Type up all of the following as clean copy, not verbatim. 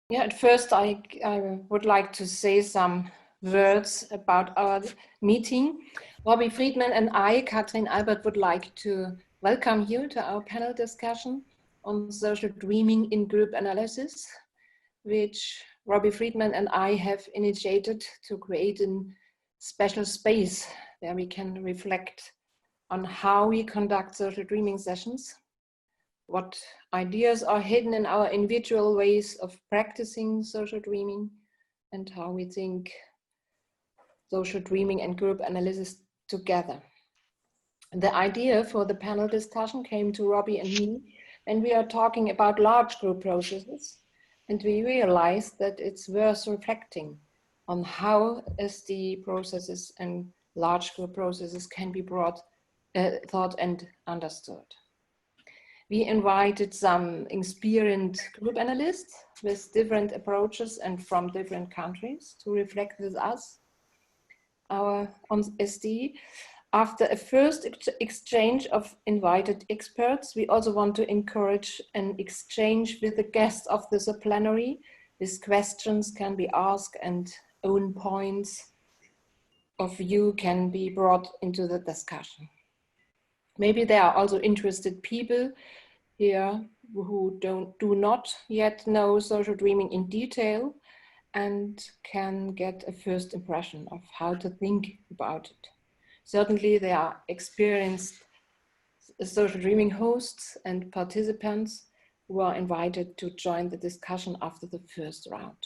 Yeah, at first I would like to say some words about our meeting. Robi, Friedman and I, Kathrin, Albert, would like to welcome you to our panel discussion on social dreaming in group analysis, which Robi, Friedman and I have initiated to create a special space where we can reflect on how we conduct social dreaming sessions, what ideas are hidden in our individual ways of practicing social dreaming, and how we think social dreaming and group analysis together. The idea for the panel discussion came to Robi and me, and we are talking about large group processes, and we realized that it's worth reflecting on how SD processes and large group processes can be thought and understood. We invited some experienced group analysts with different approaches and from different countries to reflect with us on SD. After a first exchange of invited experts, we also want to encourage an exchange with the guests of the Subplenary. These questions can be asked and own points of view can be brought into the discussion. Maybe there are also interested people here who do not yet know social dreaming in detail and can get a first impression of how to think about it. Certainly there are experienced social dreaming hosts and participants who are invited to join the discussion after the first round.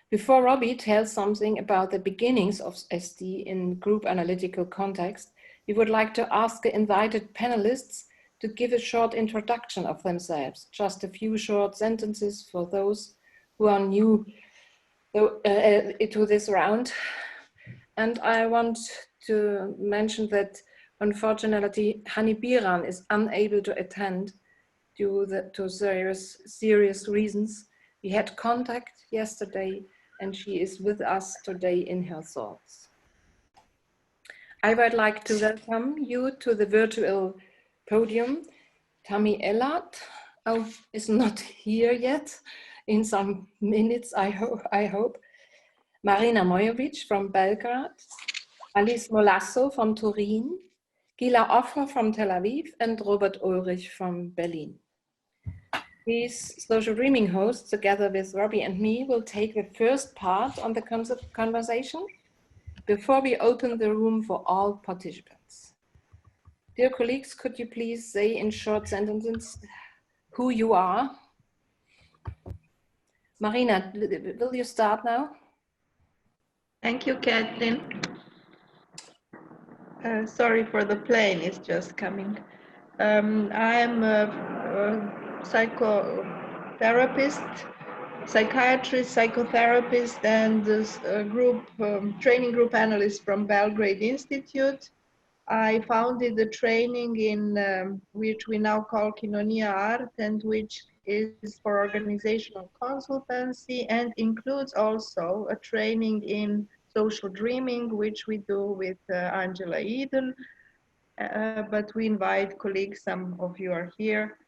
Before Robi tells something about the beginnings of SD in group analytical context, we would like to ask the invited panelists to give a short introduction of themselves, just a few short sentences for those who are new to this round. And I want to mention that unfortunately Hani Biran is unable to attend due to serious reasons. We had contact yesterday and she is with us today in her thoughts. I would like to welcome you to the virtual podium. Tammy Ellard is not here yet. In some minutes, I hope. Marina Mojovic from Belgrade, Alicia Mulasso from Turin, Gila Offer from Tel Aviv, and Robert Ulrich from Berlin. These social dreaming hosts, together with Robi and me, will take the first part on the conversation before we open the room for all participants. Dear colleagues, could you please say in short sentences who you are? Marina, will you start now? Thank you, Kathrin. Sorry for the plane, it's just coming. I'm a psychotherapist, psychiatrist, psychotherapist, and training group analyst from Belgrade Institute. I founded the training in which we now call Kinonia Art, and which is for organizational consultancy and includes also a training in social dreaming, which we do with Angela Eden. But we invite colleagues, some of you are here,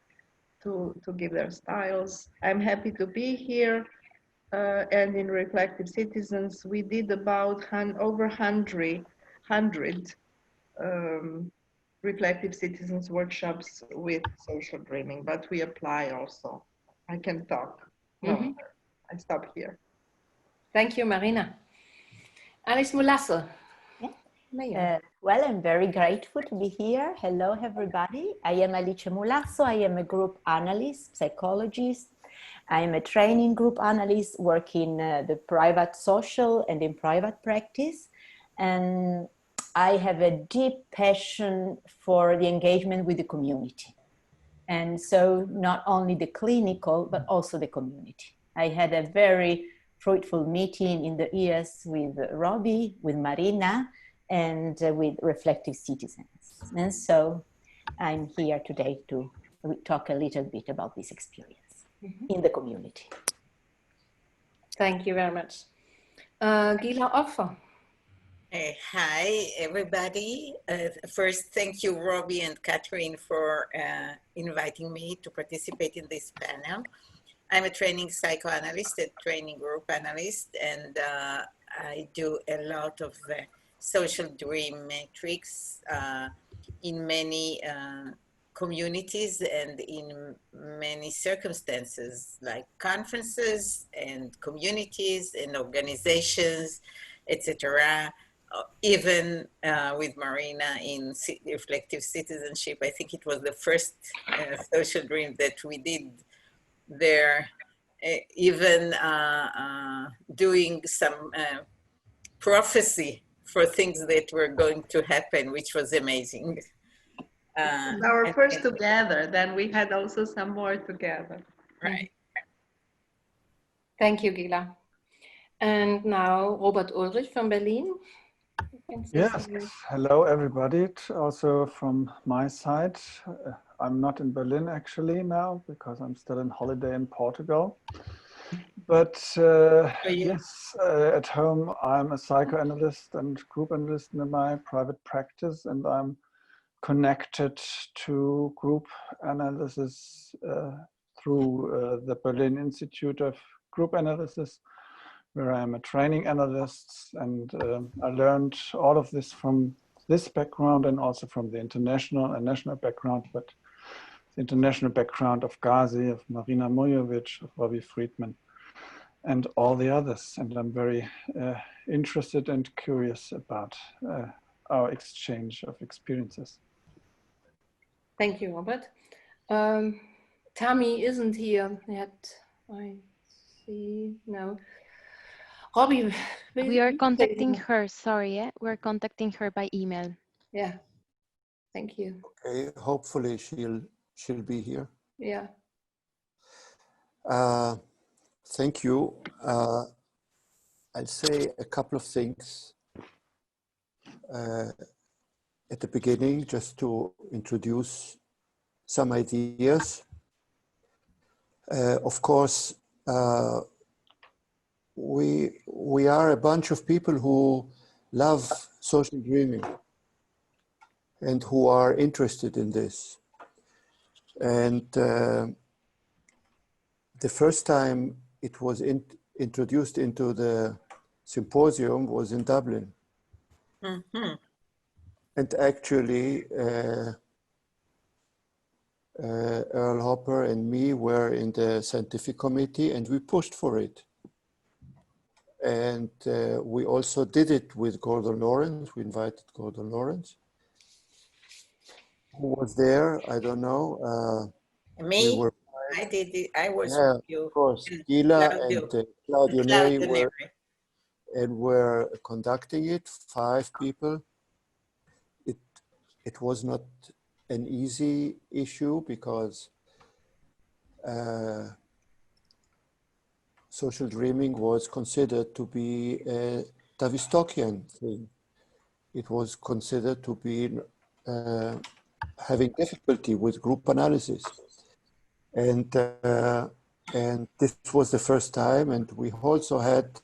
to give their styles. I'm happy to be here. And in Reflective Citizens, we did about over 100 Reflective Citizens workshops with social dreaming, but we apply also. I can talk. No, I stop here. Thank you, Marina. Alicia Mulasso. Well, I'm very grateful to be here. Hello, everybody. I am Alicia Mulasso. I am a group analyst, psychologist. I am a training group analyst working the private social and in private practice. And I have a deep passion for the engagement with the community. And so not only the clinical, but also the community. I had a very fruitful meeting in the ES with Robi, with Marina, and with Reflective Citizens. And so I'm here today to talk a little bit about this experience in the community. Thank you very much. Gila Offer. Hi, everybody. First, thank you, Robi and Kathrin, for inviting me to participate in this panel. I'm a training psychoanalyst, a training group analyst, and I do a lot of social dream metrics in many communities and in many circumstances, like conferences and communities and organizations, etc. Even with Marina in reflective citizenship, I think it was the first social dream that we did there, even doing some prophecy for things that were going to happen, which was amazing. Our first together, then we had also some more together. Right. Thank you, Gila. And now Robert Ulrich from Berlin. Yes, hello everybody, also from my side. I'm not in Berlin actually now because I'm still on holiday in Portugal. But yes, at home I'm a psychoanalyst and group analyst in my private practice, and I'm connected to group analysis through the Berlin Institute of Group Analysis, where I'm a training analyst, and I learned all of this from this background and also from the international and national background, but the international background of GASi, of Marina Mujovic, of Robi Friedman, and all the others. And I'm very interested and curious about our exchange of experiences. Thank you, Robert. Tammy isn't here yet. I see. No. Robi, we are contacting her. Sorry, we're contacting her by email. Yeah. Thank you. Okay. Hopefully she'll be here. Yeah. Thank you. I'll say a couple of things at the beginning, just to introduce some ideas. Of course, we are a bunch of people who love social dreaming and who are interested in this. And the first time it was introduced into the symposium was in Dublin. Mm-hmm. And actually, Earl Hopper and me were in the scientific committee, and we pushed for it. And we also did it with Gordon Lawrence. We invited Gordon Lawrence. Who was there? I don't know. Me? We were, I did it. I was with you. Of course. Gila and Claudio Neri were conducting it, 5 people. It was not an easy issue because social dreaming was considered to be a Tavistokian thing. It was considered to be having difficulty with group analysis. And this was the first time, and we also had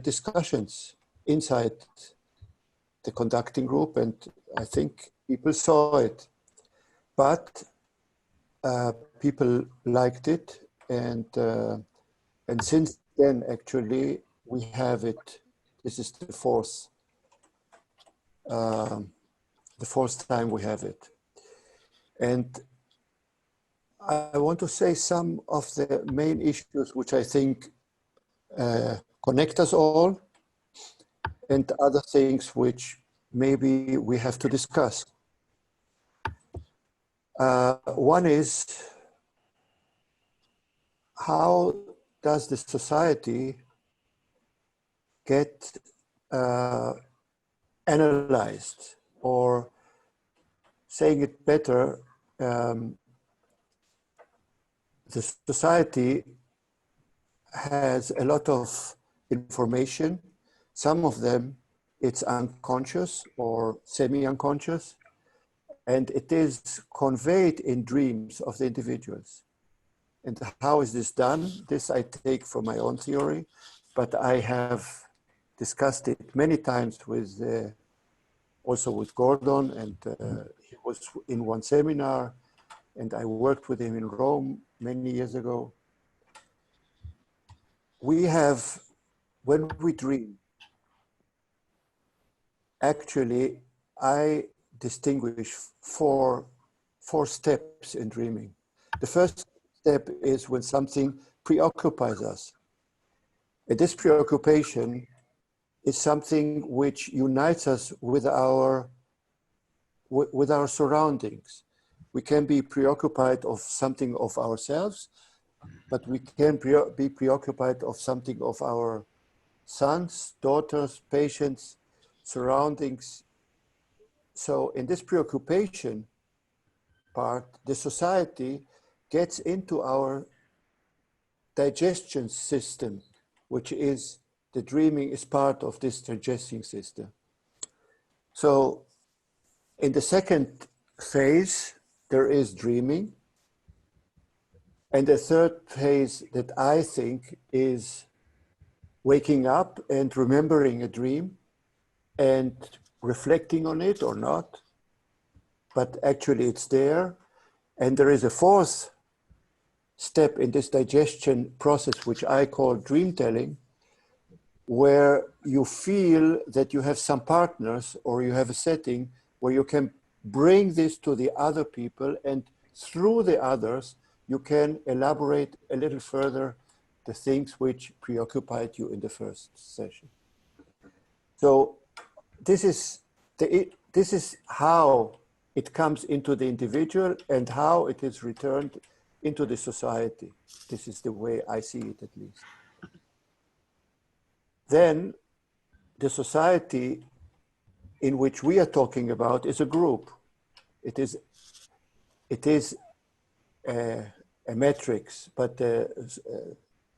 discussions inside the conducting group, and I think people saw it, but people liked it, and since then actually we have it. This is the fourth time we have it, and I want to say some of the main issues which I think connect us all, and other things which maybe we have to discuss. One is, how does the society get analyzed, or saying it better, the society has a lot of information. Some of them, it's unconscious or semi-unconscious, and it is conveyed in dreams of the individuals. And how is this done? This I take from my own theory, but I have discussed it many times with, also with Gordon, and he was in one seminar, and I worked with him in Rome many years ago. We have, when we dream, actually, I distinguish four steps in dreaming. The first step is when something preoccupies us. And this preoccupation is something which unites us with our surroundings. We can be preoccupied of something of ourselves, but we can be preoccupied of something of our sons, daughters, patients, surroundings. So in this preoccupation part, the society gets into our digestion system, which is, the dreaming is part of this digesting system. So in the second phase, there is dreaming. And the third phase that I think is waking up and remembering a dream and reflecting on it or not, but actually it's there. And there is a fourth step in this digestion process, which I call dream telling, where you feel that you have some partners or you have a setting where you can bring this to the other people, and through the others, you can elaborate a little further the things which preoccupied you in the first session. So this is how it comes into the individual and how it is returned into the society. This is the way I see it, at least. Then the society in which we are talking about is a group. It is a matrix, but the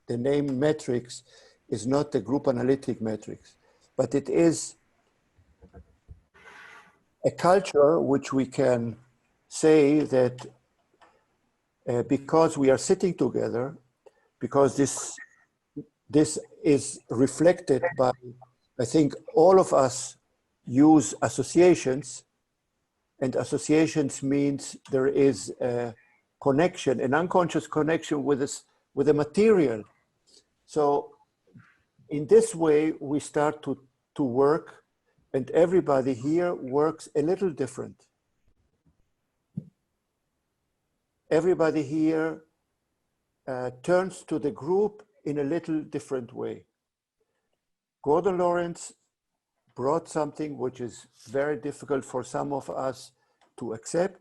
name matrix is not the group analytic matrix, but it is a culture which we can say that because we are sitting together, because this is reflected by, I think all of us use associations, and associations means there is a connection, an unconscious connection with the material. So in this way, we start to work, and everybody here works a little different. Everybody here turns to the group in a little different way. Gordon Lawrence brought something which is very difficult for some of us to accept.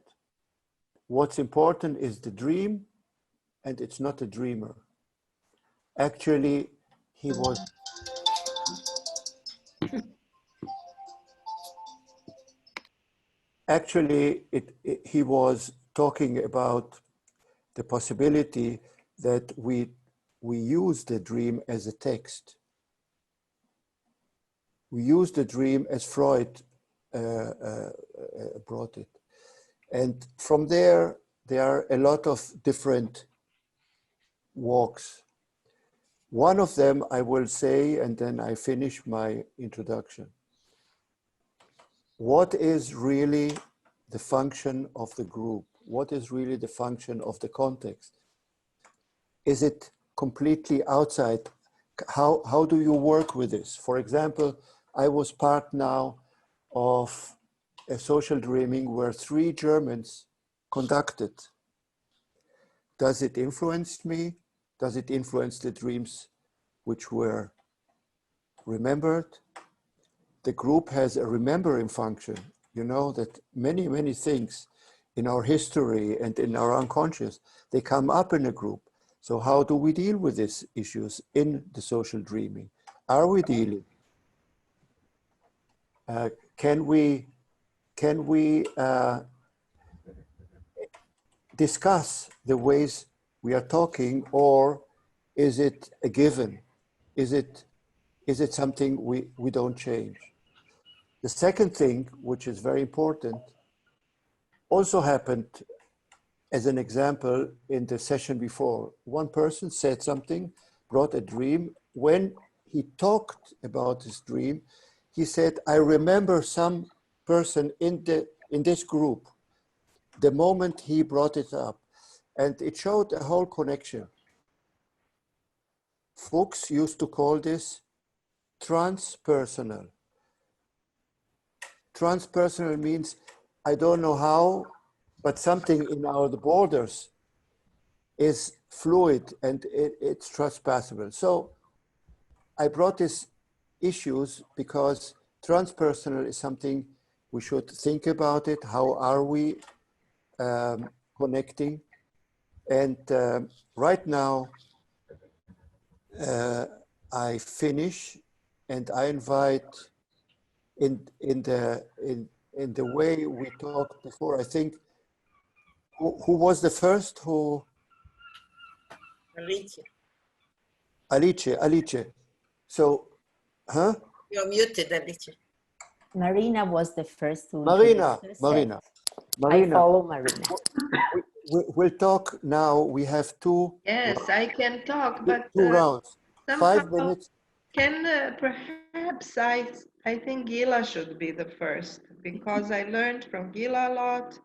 What's important is the dream, and it's not a dreamer. Actually, he was he was talking about the possibility that we use the dream as a text. We use the dream as Freud brought it. And from there are a lot of different walks. One of them I will say, and then I finish my introduction. What is really the function of the group? What is really the function of the context? Is it completely outside? How do you work with this? For example, I was part now of a social dreaming where 3 Germans conducted. Does it influence me? Does it influence the dreams which were remembered? The group has a remembering function. You know that many, many things in our history and in our unconscious, they come up in a group. So how do we deal with these issues in the social dreaming? Are we dealing? Can we discuss the ways we are talking, or is it a given? Is it something we don't change? The second thing, which is very important, also happened as an example in the session before. One person said something, brought a dream. When he talked about his dream, he said, I remember some person in this group. the moment he brought it up, and it showed a whole connection. Fuchs used to call this transpersonal. Transpersonal means I don't know how, but something in our borders is fluid and it's transpassable. So I brought these issues because transpersonal is something we should think about it. How are we connecting? And right now, I finish and I invite in the way we talked before. I think who was the first who? Alicia. So, huh? You're muted, Alicia. Marina was the first to Marina. I follow Marina. We'll talk now. We have two. Yes, I can talk, but two rounds. somehow 5 minutes. Can perhaps I think Gila should be the first, because I learned from Gila a lot.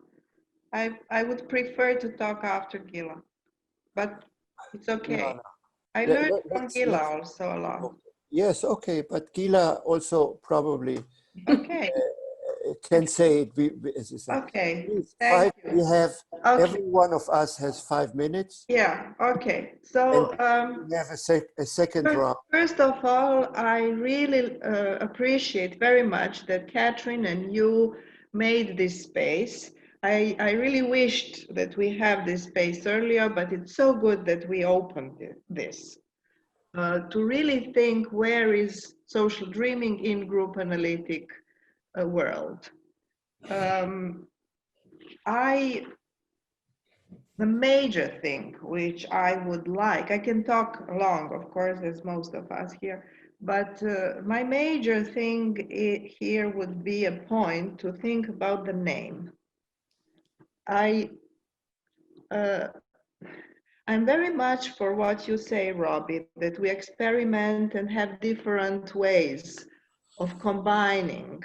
I would prefer to talk after Gila, but it's okay. No. I learned from Gila also a lot. Yes, okay, but Gila also probably okay. Can say it. Okay. Please, Thank you. we have, okay. every one of us has 5 minutes. Yeah, okay. So we have a second round. First of all, I really appreciate very much that Kathrin and you made this space. I really wished that we have this space earlier, but it's so good that we opened this. To really think, where is social dreaming in group analytic world? The major thing which I would like, I can talk long, of course, as most of us here, but my major thing here would be a point to think about the name. I'm very much for what you say, Robi, that we experiment and have different ways of combining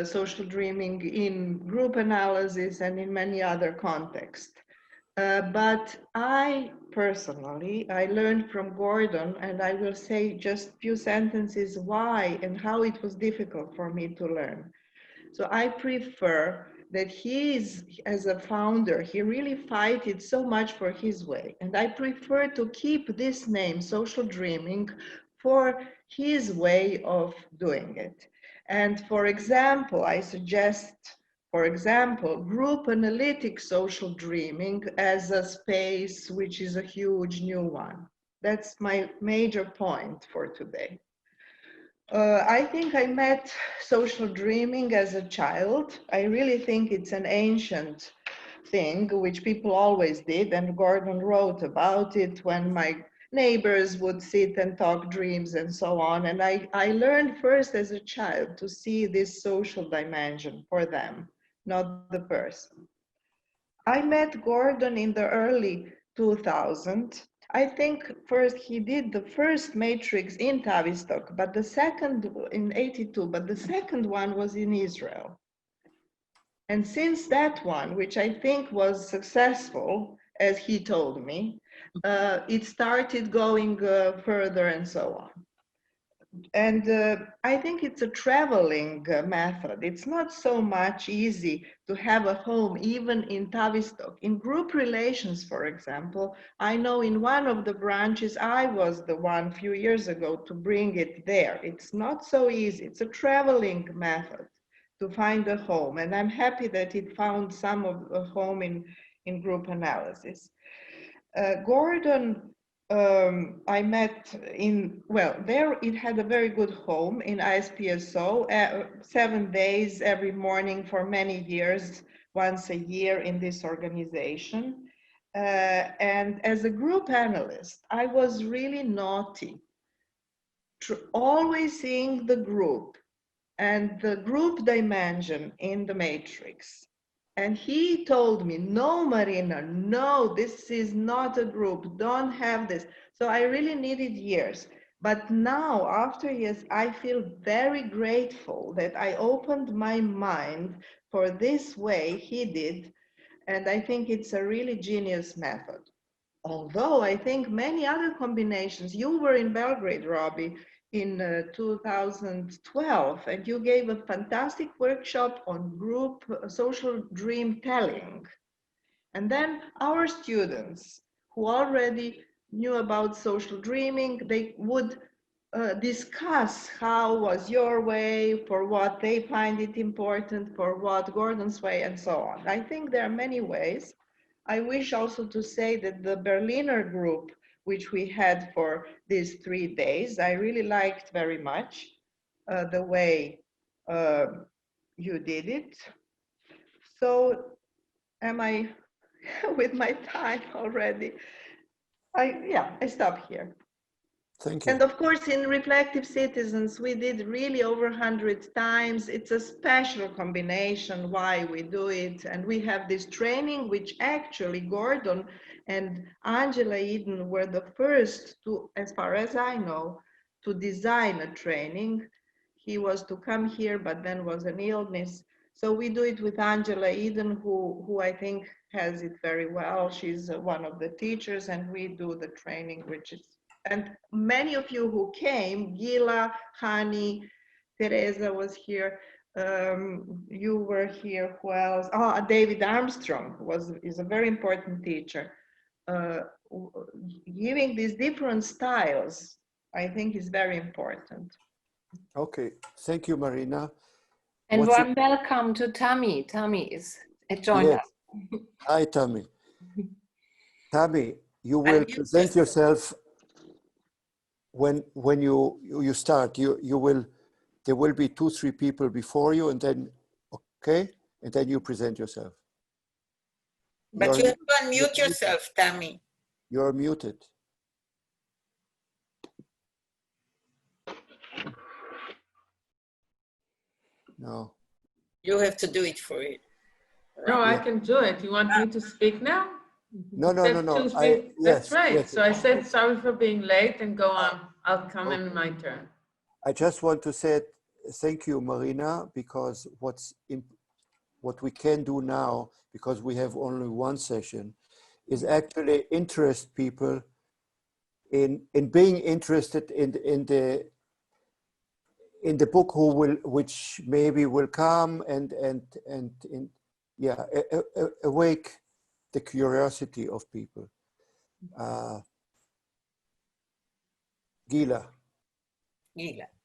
social dreaming in group analysis and in many other contexts. But I personally, I learned from Gordon, and I will say just a few sentences why and how it was difficult for me to learn. So I prefer that he is, as a founder, he really fighted so much for his way. And I prefer to keep this name, social dreaming, for his way of doing it. And for example, I suggest, for example, group analytic social dreaming as a space, which is a huge new one. That's my major point for today. I think I met social dreaming as a child. I really think it's an ancient thing, which people always did, and Gordon wrote about it when my neighbors would sit and talk dreams and so on. And I learned first as a child to see this social dimension for them, not the person. I met Gordon in the early 2000s. I think first he did the first matrix in Tavistock, but the second in 82, but the second one was in Israel. And since that one, which I think was successful, as he told me, it started going further and so on. And I think it's a traveling method. It's not so much easy to have a home, even in Tavistock. In group relations, for example, I know in one of the branches, I was the one a few years ago to bring it there. It's not so easy. It's a traveling method to find a home. And I'm happy that it found some of a home in group analysis. Gordon, I met in, well, there it had a very good home in ISPSO, 7 days every morning for many years, once a year in this organization. And as a group analyst, I was really naughty, always seeing the group and the group dimension in the matrix. And he told me, no, Marina, no, this is not a group, don't have this. So I really needed years. But now, after years, I feel very grateful that I opened my mind for this way he did. And I think it's a really genius method. Although I think many other combinations, you were in Belgrade, Robi, in 2012, and you gave a fantastic workshop on group social dream telling. And then our students who already knew about social dreaming, they would discuss how was your way, for what they find it important, for what Gordon's way, and so on. I think there are many ways. I wish also to say that the Berliner group, which we had for these 3 days, I really liked very much the way you did it. So am I with my time already? I stop here. Thank you. And of course, in Reflective Citizens, we did really over 100 times. It's a special combination why we do it. And we have this training, which actually Gordon and Angela Eden were the first to, as far as I know, to design a training. He was to come here, but then was an illness. So we do it with Angela Eden, who I think has it very well. She's one of the teachers, and we do the training, which is, and many of you who came, Gila, Hani, Teresa was here, you were here, who else? Oh, David Armstrong is a very important teacher. Giving these different styles, I think is very important. Okay, thank you, Marina. And warm welcome to Tammy. Tammy is joined us. Hi, Tammy. Tammy, you will present yourself when you start. There will be 2-3 people before you, and then and then you present yourself. But you have to unmute yourself, Tammy. You're muted. No. You have to do it for it. No, I can do it. You want me to speak now? No. That's right. Yes. So I said sorry for being late and go on. I'll come in my turn. I just want to say thank you, Marina, because what we can do now, because we have only one session, is actually interest people in being interested in the book which maybe will come and awake the curiosity of people. Gila,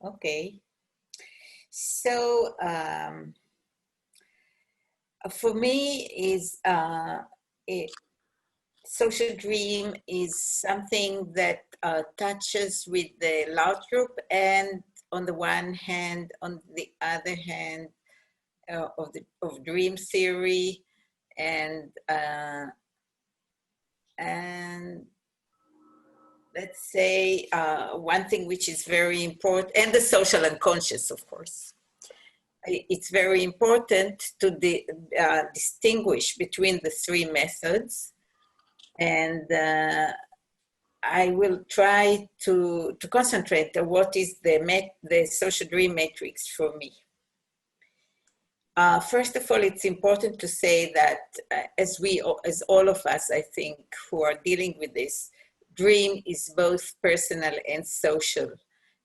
okay. So for me, social dream is something that touches with the large group, and on the one hand, on the other hand, of dream theory, and let's say one thing which is very important, and the social unconscious, of course. It's very important to distinguish between the 3 methods, and I will try to concentrate on what is the social dream matrix for me. First of all, it's important to say that as all of us, I think, who are dealing with this, dream is both personal and social.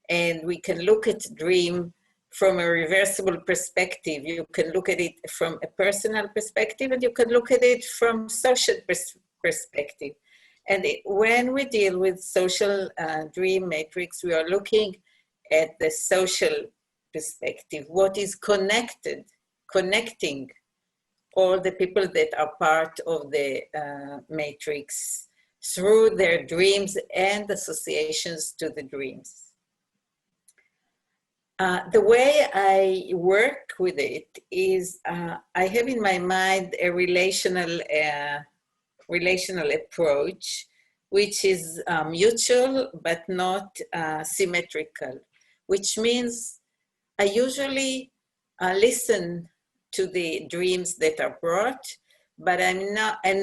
And we can look at dream from a reversible perspective. You can look at it from a personal perspective, and you can look at it from social perspective. And when we deal with social dream matrix, we are looking at the social perspective, what is connecting all the people that are part of the matrix through their dreams and associations to the dreams. The way I work with it is I have in my mind a relational approach, which is mutual but not symmetrical, which means I usually listen to the dreams that are brought, but I'm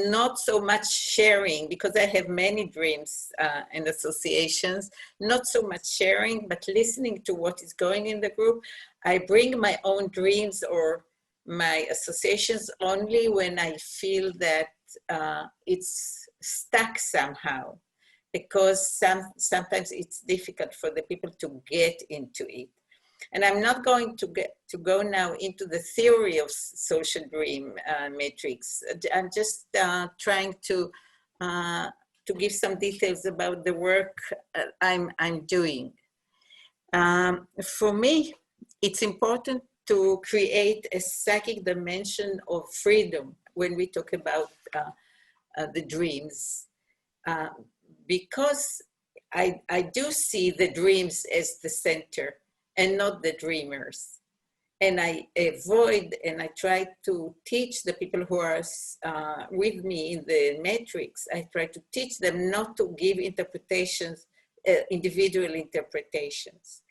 not so much sharing, because I have many dreams and associations, not so much sharing, but listening to what is going in the group. I bring my own dreams or my associations only when I feel that it's stuck somehow, because sometimes it's difficult for the people to get into it. And I'm not going to go now into the theory of social dream matrix. I'm just trying to give some details about the work I'm doing. For me, it's important to create a psychic dimension of freedom when we talk about the dreams, because I do see the dreams as the center and not the dreamers. And I avoid, and I try to teach the people who are with me in the matrix, I try to teach them not to give interpretations, individual interpretations,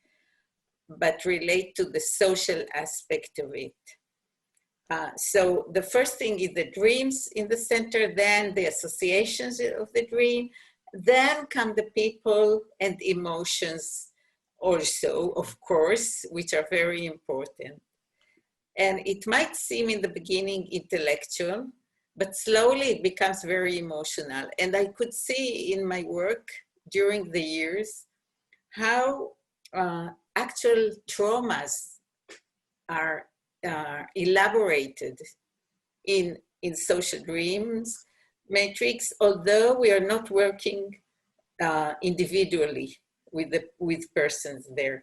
but relate to the social aspect of it. So the first thing is the dreams in the center, then the associations of the dream, then come the people and emotions also, of course, which are very important. And it might seem in the beginning intellectual, but slowly it becomes very emotional. And I could see in my work during the years how actual traumas are elaborated in social dreams matrix, although we are not working individually with persons there.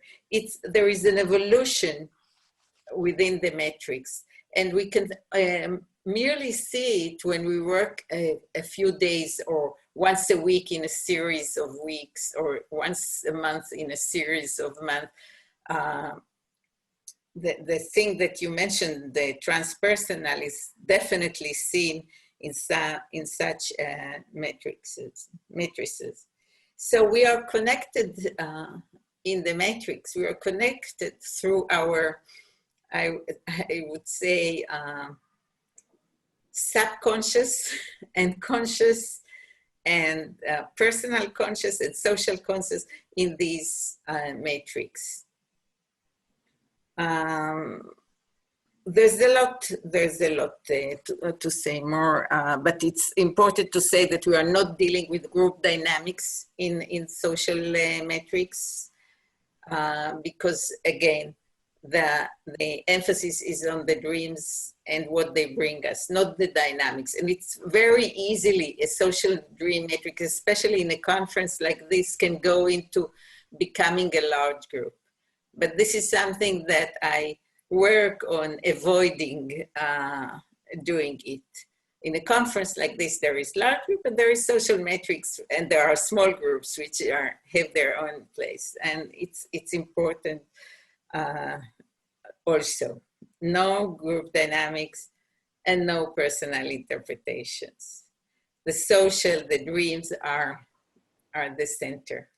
There is an evolution within the matrix, and we can merely see it when we work a few days or once a week in a series of weeks, or once a month in a series of months. The thing that you mentioned, the transpersonal, is definitely seen in such matrices. So we are connected in the matrix. We are connected through our, I would say, subconscious and conscious and personal conscious and social conscious in these matrix. There's a lot to say more, but it's important to say that we are not dealing with group dynamics in social metrics, because again, the emphasis is on the dreams and what they bring us, not the dynamics. And it's very easily a social dream metric, especially in a conference like this, can go into becoming a large group. But this is something that I work on avoiding doing it. In a conference like this, there is large group, but there is social metrics, and there are small groups which have their own place. And it's important also. No group dynamics and no personal interpretations. The social, the dreams are the center.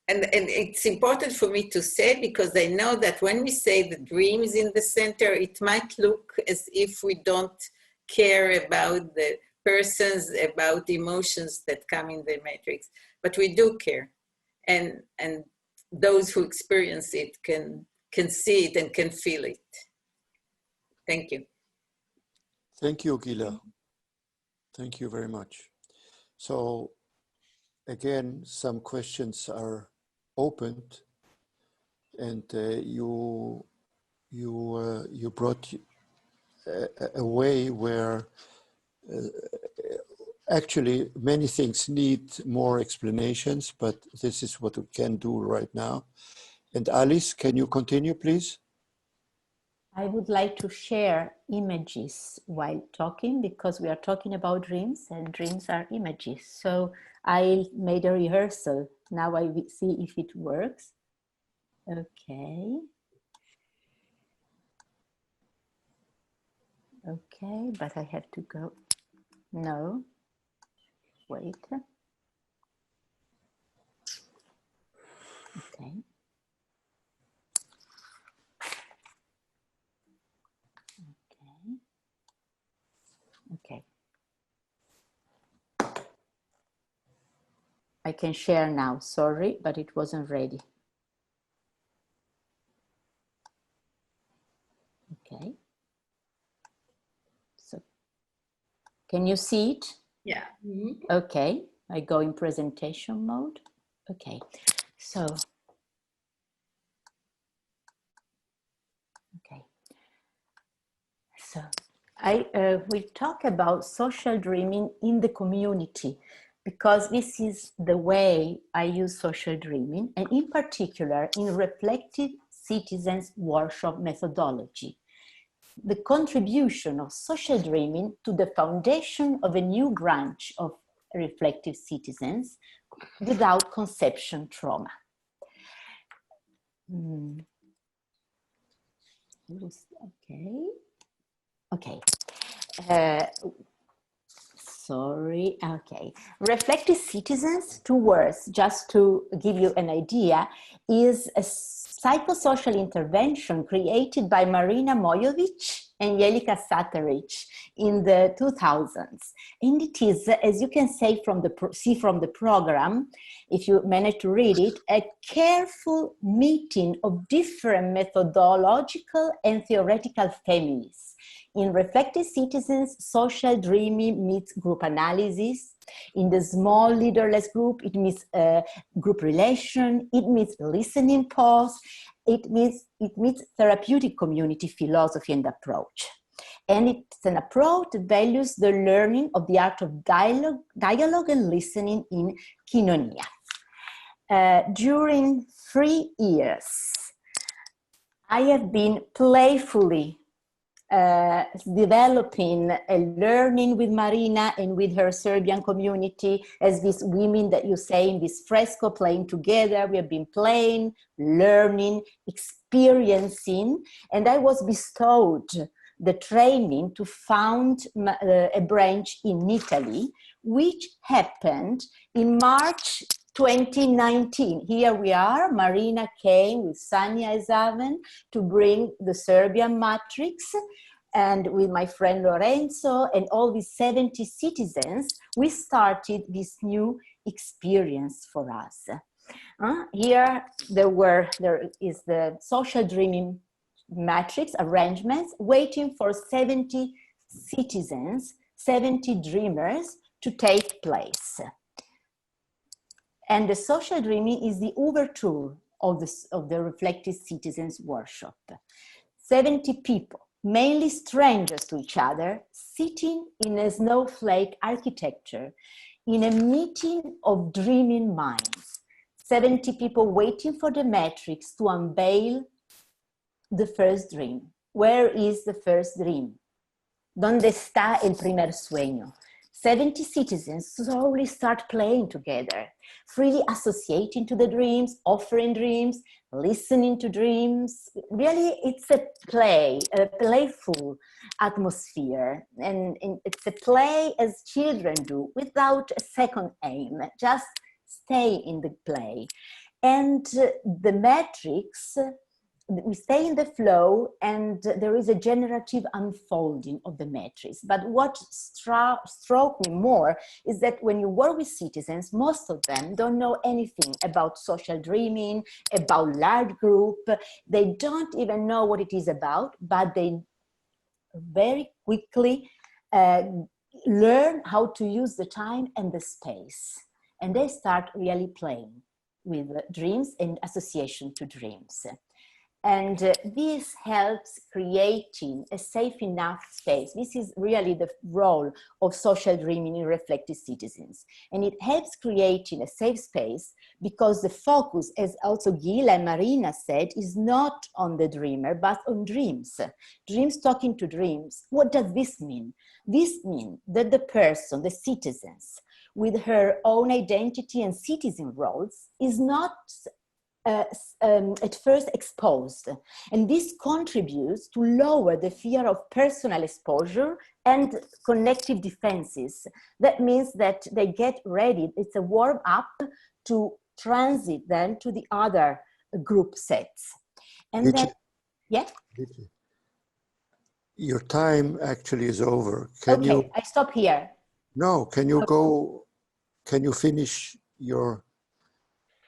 And it's important for me to say, because I know that when we say the dream is in the center, it might look as if we don't care about the persons, about emotions that come in the matrix, but we do care. And those who experience it can see it and can feel it. Thank you. Thank you, Gila. Thank you very much. So again, some questions are opened, and you brought a way where actually many things need more explanations, but this is what we can do right now. And Alice, can you continue, please? I would like to share images while talking, because we are talking about dreams, and dreams are images. So I made a rehearsal. Now I will see if it works. Okay. Okay, but I have to go. No. Wait. Okay. can share now. Sorry, but it wasn't ready. Okay. So, can you see it? Yeah. Mm-hmm. Okay, I go in presentation mode. Okay, so, okay. So, I will talk about social dreaming in the community, because this is the way I use social dreaming, and in particular in reflective citizens workshop methodology. The contribution of social dreaming to the foundation of a new branch of reflective citizens without conception trauma. Okay. Okay. Sorry, okay. Reflective citizens, 2 words, just to give you an idea, is a psychosocial intervention created by Marina Mojovic and Jelika Sateric in the 2000s. And it is, as you can see from the program, if you manage to read it, a careful meeting of different methodological and theoretical feminists. In reflective citizens, social dreaming meets group analysis. In the small leaderless group, it meets group relation, it meets listening pause, it meets therapeutic community philosophy and approach. And it's an approach that values the learning of the art of dialogue and listening in Kinonia. During 3 years, I have been playfully developing a learning with Marina and with her Serbian community as these women that you say in this fresco playing together. We have been playing, learning, experiencing, and I was bestowed the training to found a branch in Italy, which happened in March 2019. Here we are. Marina came with Sanja Ezaven to bring the Serbian matrix, and with my friend Lorenzo and all these 70 citizens, we started this new experience for us. Here there is the social dreaming matrix arrangements waiting for 70 citizens, 70 dreamers to take place. And the social dreaming is the overture of the Reflective Citizens Workshop. 70 people, mainly strangers to each other, sitting in a snowflake architecture in a meeting of dreaming minds. 70 people waiting for the matrix to unveil the first dream. Where is the first dream? ¿Dónde está el primer sueño? 70 citizens slowly start playing together, freely associating to the dreams, offering dreams, listening to dreams. Really, it's a play, a playful atmosphere. And it's a play as children do, without a second aim, just stay in the play. And the matrix, we stay in the flow, and there is a generative unfolding of the matrix. But what struck me more is that when you work with citizens, most of them don't know anything about social dreaming, about large group. They don't even know what it is about, but they very quickly learn how to use the time and the space. And they start really playing with dreams and association to dreams. And this helps creating a safe enough space. This is really the role of social dreaming in reflective citizens. And it helps creating a safe space because the focus, as also Gila and Marina said, is not on the dreamer, but on dreams. Dreams talking to dreams. What does this mean? This means that the person, the citizens, with her own identity and citizen roles is not at first exposed, and this contributes to lower the fear of personal exposure and connective defenses. That means that they get ready. It's a warm up to transit then to the other group sets. And then, yeah? Your time actually is over. Okay, I stop here. No, can you go, can you finish your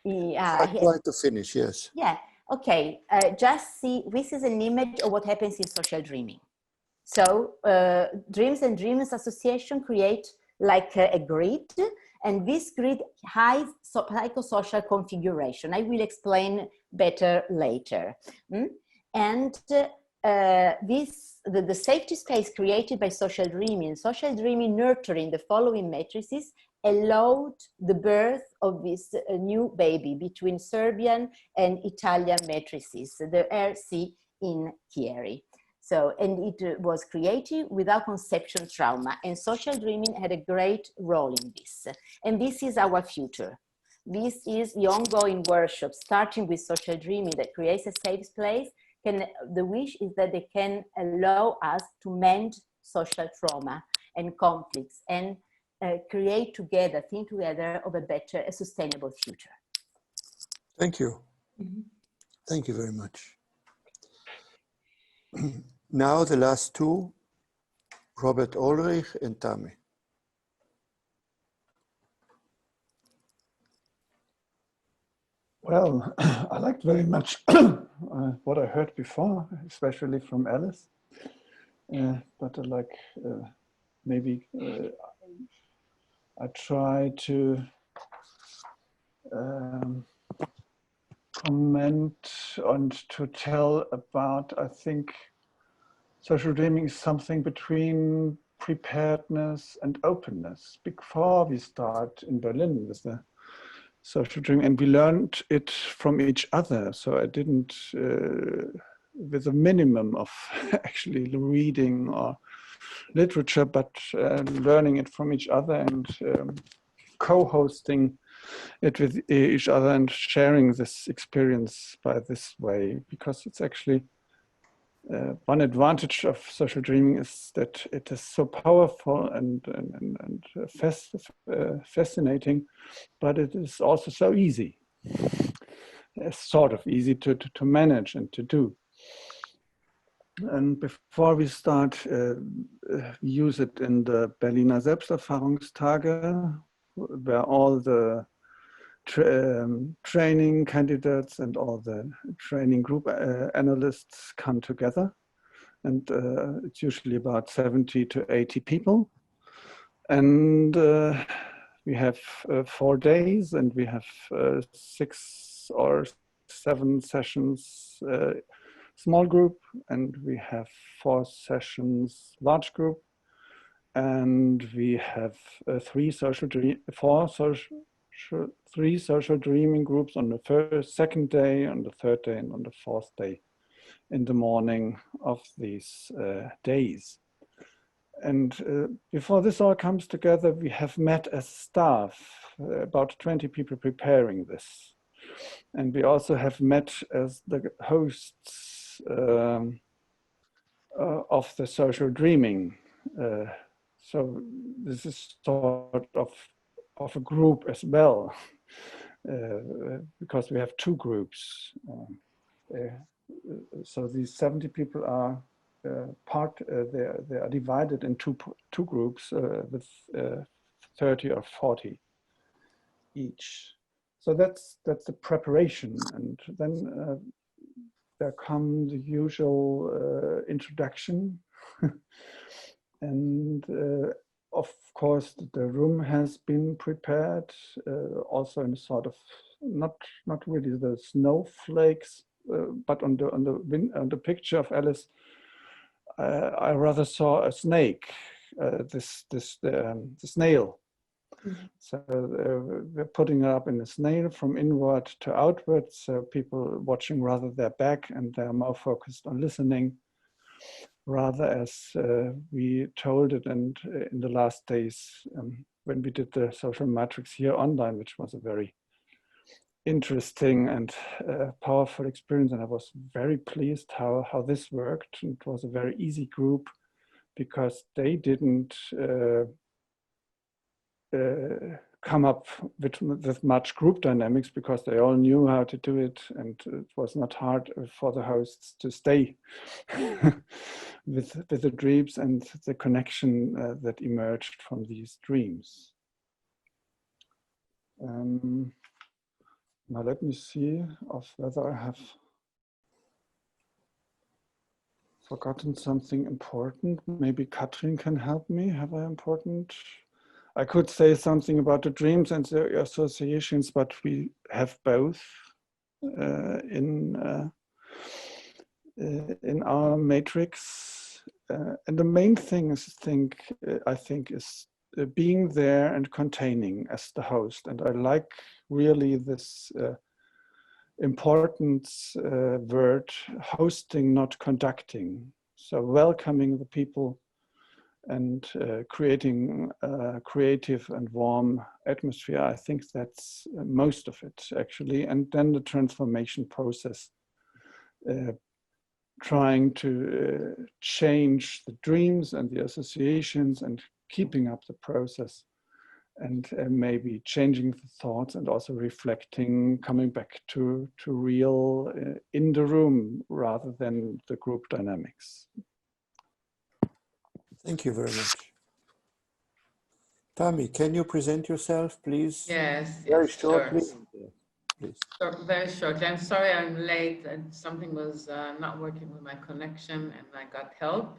Yeah. try to finish, yes. Yeah, okay. Just see, this is an image of what happens in social dreaming. So Dreams and Dreamers Association create like a grid, and this grid hides psychosocial configuration. I will explain better later. And the safety space created by social dreaming nurturing the following matrices allowed the birth of this new baby between Serbian and Italian matrices, the RC in Chieri. So, and it was created without conception trauma, and social dreaming had a great role in this. And this is our future. This is the ongoing workshop, starting with social dreaming that creates a safe place. The wish is that they can allow us to mend social trauma and conflicts and create together, think together of a better, a sustainable future. Thank you. Thank you very much. Now the last two, Robert Aldridge and Tammy. Well, I liked very much what I heard before, especially from Alice. But I like maybe I try to comment and to tell about, I think, social dreaming is something between preparedness and openness. Before we start in Berlin with the social dreaming, and we learned it from each other. So I didn't, with a minimum of actually reading or literature, but learning it from each other and co-hosting it with each other and sharing this experience by this way, because it's actually one advantage of social dreaming is that it is so powerful and fascinating, but it is also so easy. It's sort of easy to manage and to do. And before we start, we use it in the Berliner Selbsterfahrungstage, where all the training candidates and all the training group analysts come together. And it's usually about 70 to 80 people. And we have 4 days, and we have 6 or 7 sessions small group, and we have 4 sessions large group, and we have 3 social dreaming groups on the second day, on the third day, and on the 4th day in the morning of these days. And before this all comes together, we have met as staff, about 20 people preparing this. And we also have met as the hosts of the social dreaming. So this is sort of a group as well, because we have 2 groups. So these 70 people are they are divided in two groups with 30 or 40 each. So that's the preparation, and then there come the usual introduction, and of course the room has been prepared, also in a sort of not really the snowflakes, but on the picture of Alice, I rather saw a snake, the snail. Mm-hmm. So we're putting it up in the snail from inward to outward, so people watching rather their back, and they're more focused on listening, rather as we told it. And in the last days, when we did the social matrix here online, which was a very interesting and powerful experience, and I was very pleased how this worked. It was a very easy group because they didn't come up with much group dynamics, because they all knew how to do it, and it was not hard for the hosts to stay with the dreams and the connection that emerged from these dreams. Now let me see of whether I have forgotten something important. Maybe Kathrin can help me. Have I important? I could say something about the dreams and the associations, but we have both in our matrix. And the main thing is, I think, is being there and containing as the host. And I like really this important word, hosting, not conducting. So welcoming the people and creating a creative and warm atmosphere. I think that's most of it, actually. And then the transformation process, trying to change the dreams and the associations and keeping up the process, and maybe changing the thoughts and also reflecting, coming back to real in the room rather than the group dynamics. Thank you very much. Tammy, can you present yourself, please? Yes. Very yes, shortly. Sure. Please. Very short. I'm sorry I'm late and something was not working with my connection and I got help.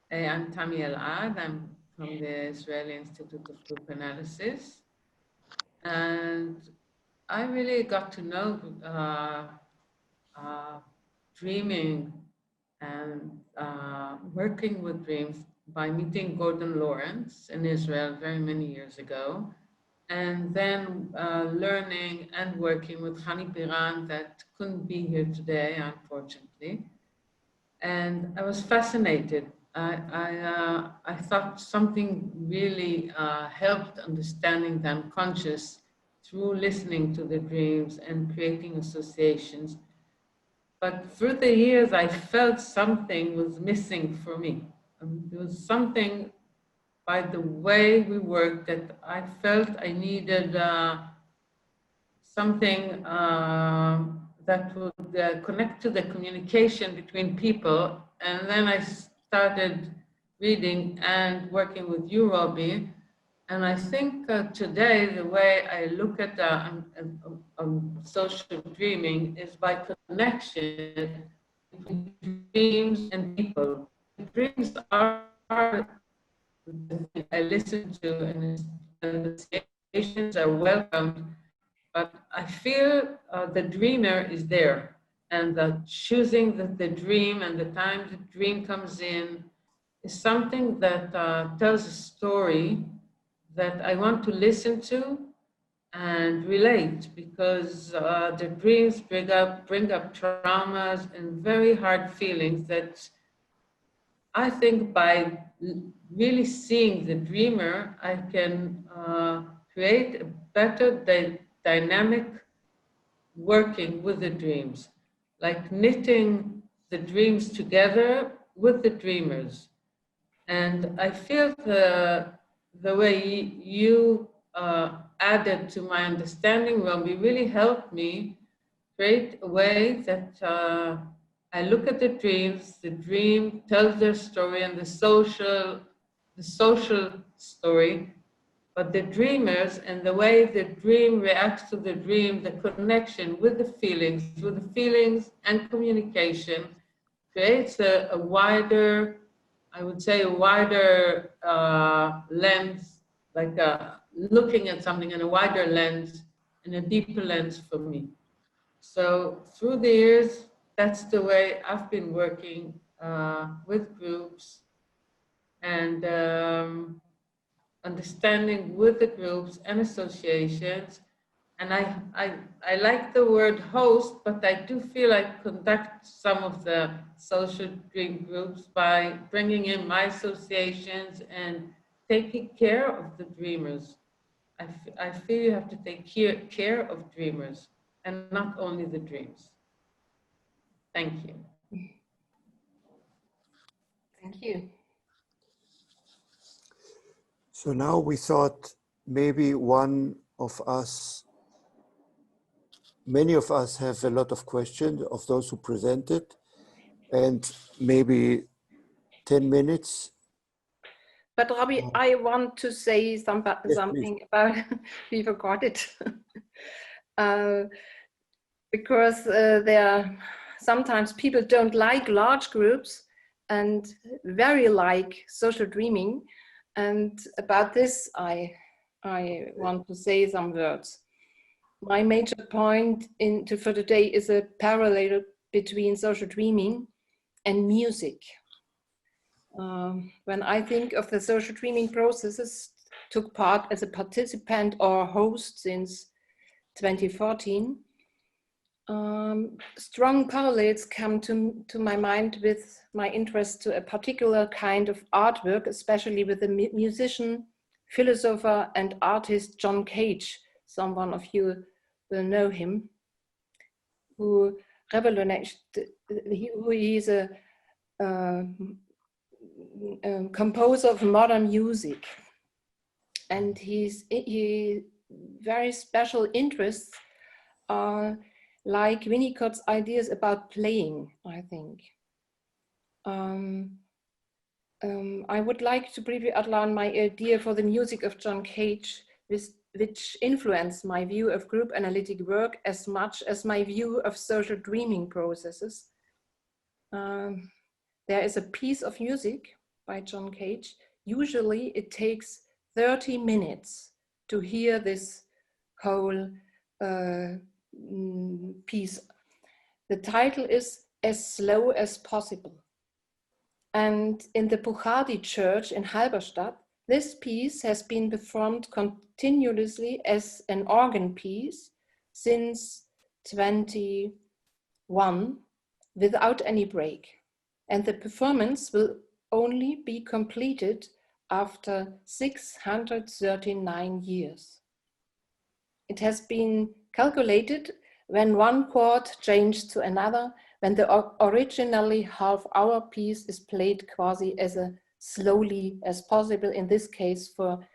I'm Tammy Elad. I'm from the Israeli Institute of Group Analysis. And I really got to know dreaming and working with dreams by meeting Gordon Lawrence in Israel very many years ago. And then learning and working with Hani Biran that couldn't be here today, unfortunately. And I was fascinated. I thought something really helped understanding the unconscious through listening to the dreams and creating associations. But through the years, I felt something was missing for me. There was something by the way we worked that I felt I needed something that would connect to the communication between people. And then I started reading and working with you, Robi. And I think today the way I look at social dreaming is by connection between dreams and people. Dreams are I listen to, and associations are welcomed, but I feel the dreamer is there, and choosing the dream and the time the dream comes in is something that tells a story that I want to listen to and relate, because the dreams bring up traumas and very hard feelings that I think by really seeing the dreamer, I can create a better dynamic working with the dreams, like knitting the dreams together with the dreamers. And I feel the way you added to my understanding, Robi, really helped me create a way that I look at the dreams, the dream tells their story and the social story, but the dreamers and the way the dream reacts to the dream, the connection with the feelings and communication creates a wider, I would say a wider lens, like looking at something in a wider lens, in a deeper lens for me. So through the years, that's the way I've been working with groups and understanding with the groups and associations. And I like the word host, but I do feel I conduct some of the social dream groups by bringing in my associations and taking care of the dreamers. I feel you have to take care of dreamers and not only the dreams. Thank you. Thank you. So now we thought maybe one of us, many of us have a lot of questions of those who presented, and maybe 10 minutes But Robi, I want to say something about, we forgot it. Because there are sometimes people don't like large groups and very like social dreaming. And about this, I want to say some words. My major point for today is a parallel between social dreaming and music. When I think of the social dreaming processes, took part as a participant or host since 2014, strong parallels come to my mind with my interest to a particular kind of artwork, especially with the musician, philosopher, and artist John Cage. Someone of you will know him, who he is a composer of modern music, and he very special interests are like Winnicott's ideas about playing, I think. I would like to briefly outline my idea for the music of John Cage, which influenced my view of group analytic work as much as my view of social dreaming processes. There is a piece of music by John Cage. Usually it takes 30 minutes to hear this whole piece. The title is As Slow as Possible. And in the Buchhardi Church in Halberstadt, this piece has been performed continuously as an organ piece since 21 without any break. And the performance will only be completed after 639 years. It has been calculated when one chord changed to another, when the originally half-hour piece is played quasi as slowly as possible, in this case for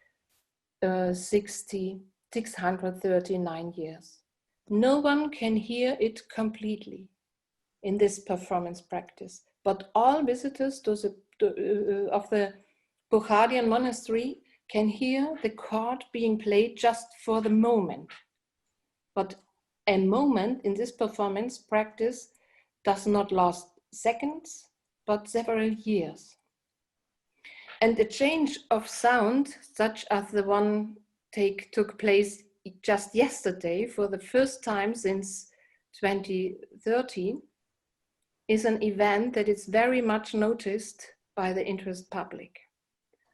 639 years. No one can hear it completely in this performance practice, but all visitors of the Buchhardian monastery can hear the chord being played just for the moment. But a moment in this performance practice does not last seconds, but several years. And a change of sound, such as the one took place just yesterday for the first time since 2013, is an event that is very much noticed by the interest public.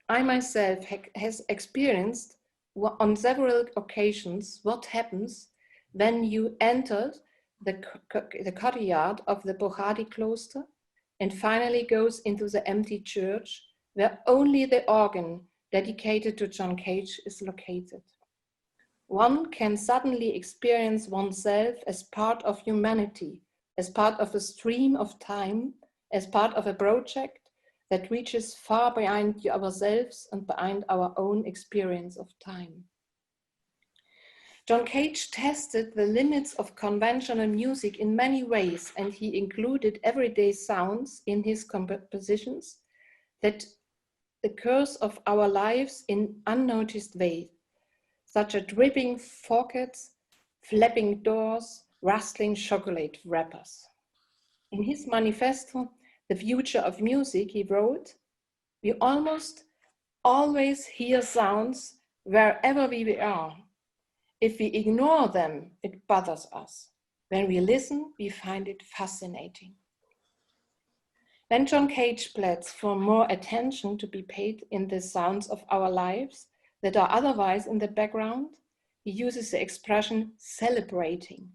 I myself has experienced on several occasions what happens when you enter the courtyard of the Buchhardi cloister and finally goes into the empty church where only the organ dedicated to John Cage is located. One can suddenly experience oneself as part of humanity, as part of a stream of time, as part of a project that reaches far behind ourselves and behind our own experience of time. John Cage tested the limits of conventional music in many ways, and he included everyday sounds in his compositions that occurs of our lives in unnoticed ways, such as dripping faucets, flapping doors, rustling chocolate wrappers. In his manifesto, The Future of Music, he wrote, "We almost always hear sounds wherever we are. If we ignore them, it bothers us. When we listen, we find it fascinating." When John Cage pleads for more attention to be paid in the sounds of our lives that are otherwise in the background, he uses the expression celebrating.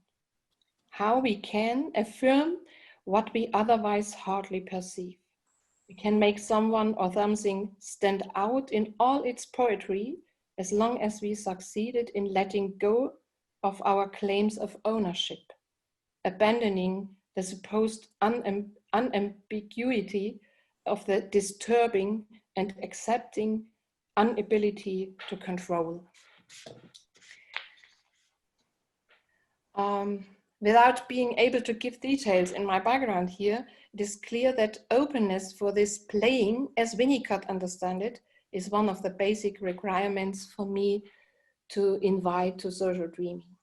How we can affirm what we otherwise hardly perceive. We can make someone or something stand out in all its poetry as long as we succeeded in letting go of our claims of ownership, abandoning the supposed unambiguity of the disturbing and accepting inability to control. Without being able to give details in my background here, it is clear that openness for this playing, as Winnicott understood it, is one of the basic requirements for me to invite to social dreaming.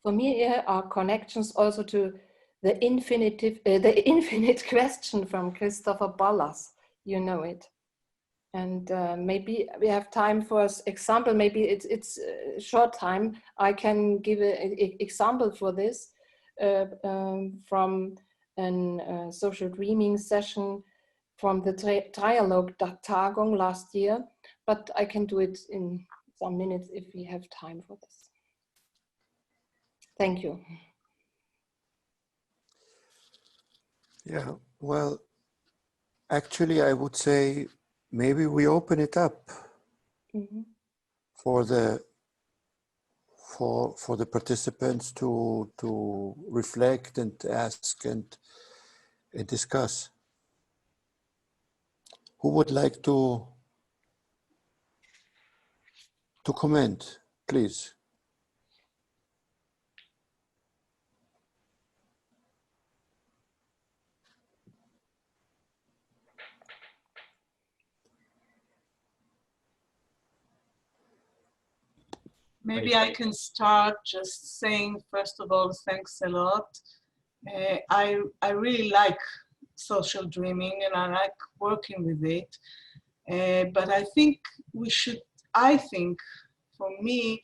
For me, here are connections also to the infinite question from Christopher Bollas. You know it. And maybe we have time for an example. Maybe it's a short time. I can give an example for this from a social dreaming session from the Trialogue Tagung last year, but I can do it in some minutes if we have time for this. Thank you. Yeah, well, actually, I would say maybe we open it up for the participants to reflect and ask and discuss. Who would like to comment, please? Maybe I can start just saying, first of all, thanks a lot. I really like social dreaming and I like working with it. But I think for me,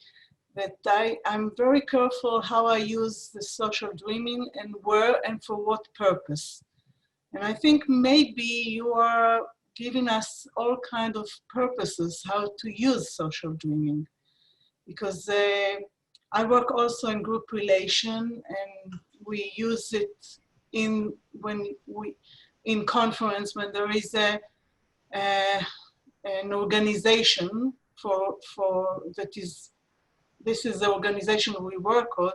that I'm very careful how I use the social dreaming and where and for what purpose. And I think maybe you are giving us all kinds of purposes how to use social dreaming. Because I work also in group relation and we use it in conference when there is an organization this is the organization we work on.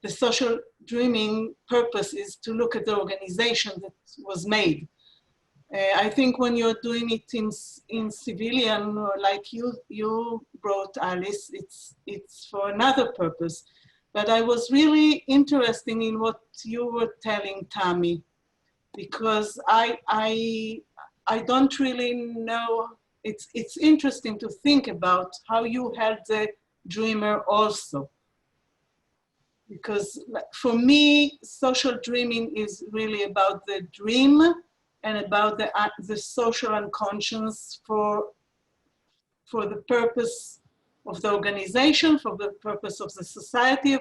The social dreaming purpose is to look at the organization that was made. I think when you're doing it in civilian, or like you brought, Alice, it's for another purpose. But I was really interested in what you were telling, Tammy, because I don't really know. It's interesting to think about how you help the dreamer also. Because for me, social dreaming is really about the dream and about the social unconscious for the purpose of the organization, for the purpose of the society.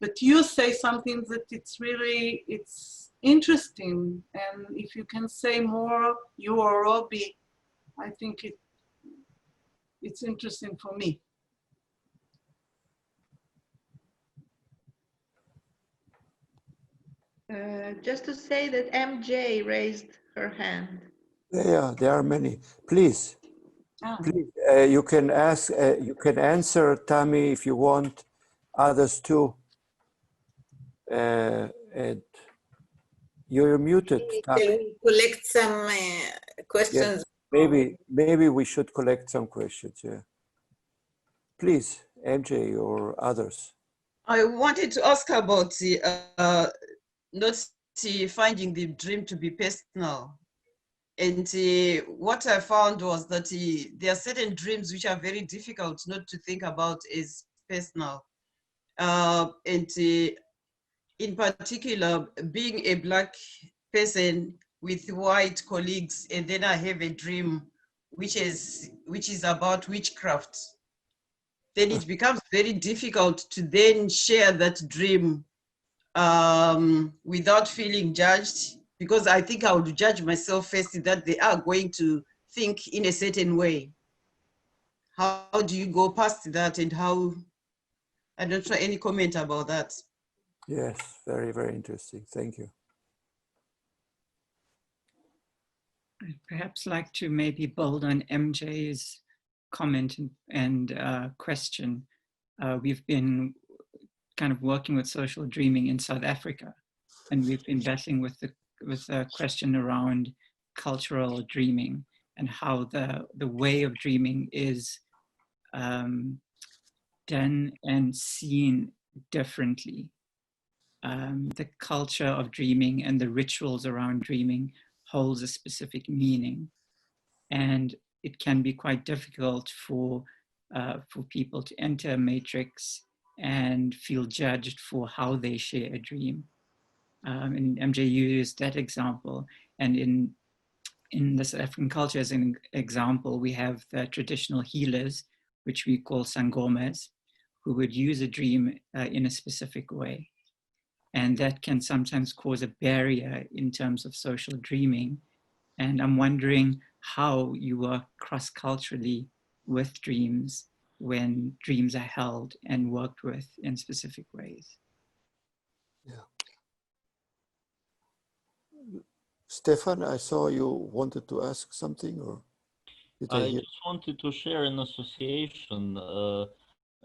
But you say something that it's interesting. And if you can say more, you or Robi, I think it's interesting for me. Just to say that MJ raised her hand. Yeah, there are many. Please, please, you can ask, you can answer, Tammy, if you want, others too. And you're muted, Tammy. Can we collect some questions? Yeah, maybe we should collect some questions, yeah. Please, MJ or others. I wanted to ask about not finding the dream to be personal. And what I found was that there are certain dreams which are very difficult not to think about as personal. And in particular, being a Black person with white colleagues, and then I have a dream which is about witchcraft. Then it becomes very difficult to then share that dream without feeling judged, because I think I would judge myself first that they are going to think in a certain way. How do you go past that, and how, I don't know, any comment about that? Yes, very, very interesting. Thank you. I'd perhaps like to maybe build on MJ's comment and question. We've been kind of working with social dreaming in South Africa, and we've been battling with the question around cultural dreaming and how the way of dreaming is done and seen differently. The culture of dreaming and the rituals around dreaming holds a specific meaning. And it can be quite difficult for people to enter a matrix and feel judged for how they share a dream. And MJ used that example. And in the South African culture, as an example, we have the traditional healers, which we call sangomas, who would use a dream in a specific way. And that can sometimes cause a barrier in terms of social dreaming. And I'm wondering how you work cross-culturally with dreams when dreams are held and worked with in specific ways. Yeah. Stefan, I saw you wanted to ask something, or did I hear? Just wanted to share an association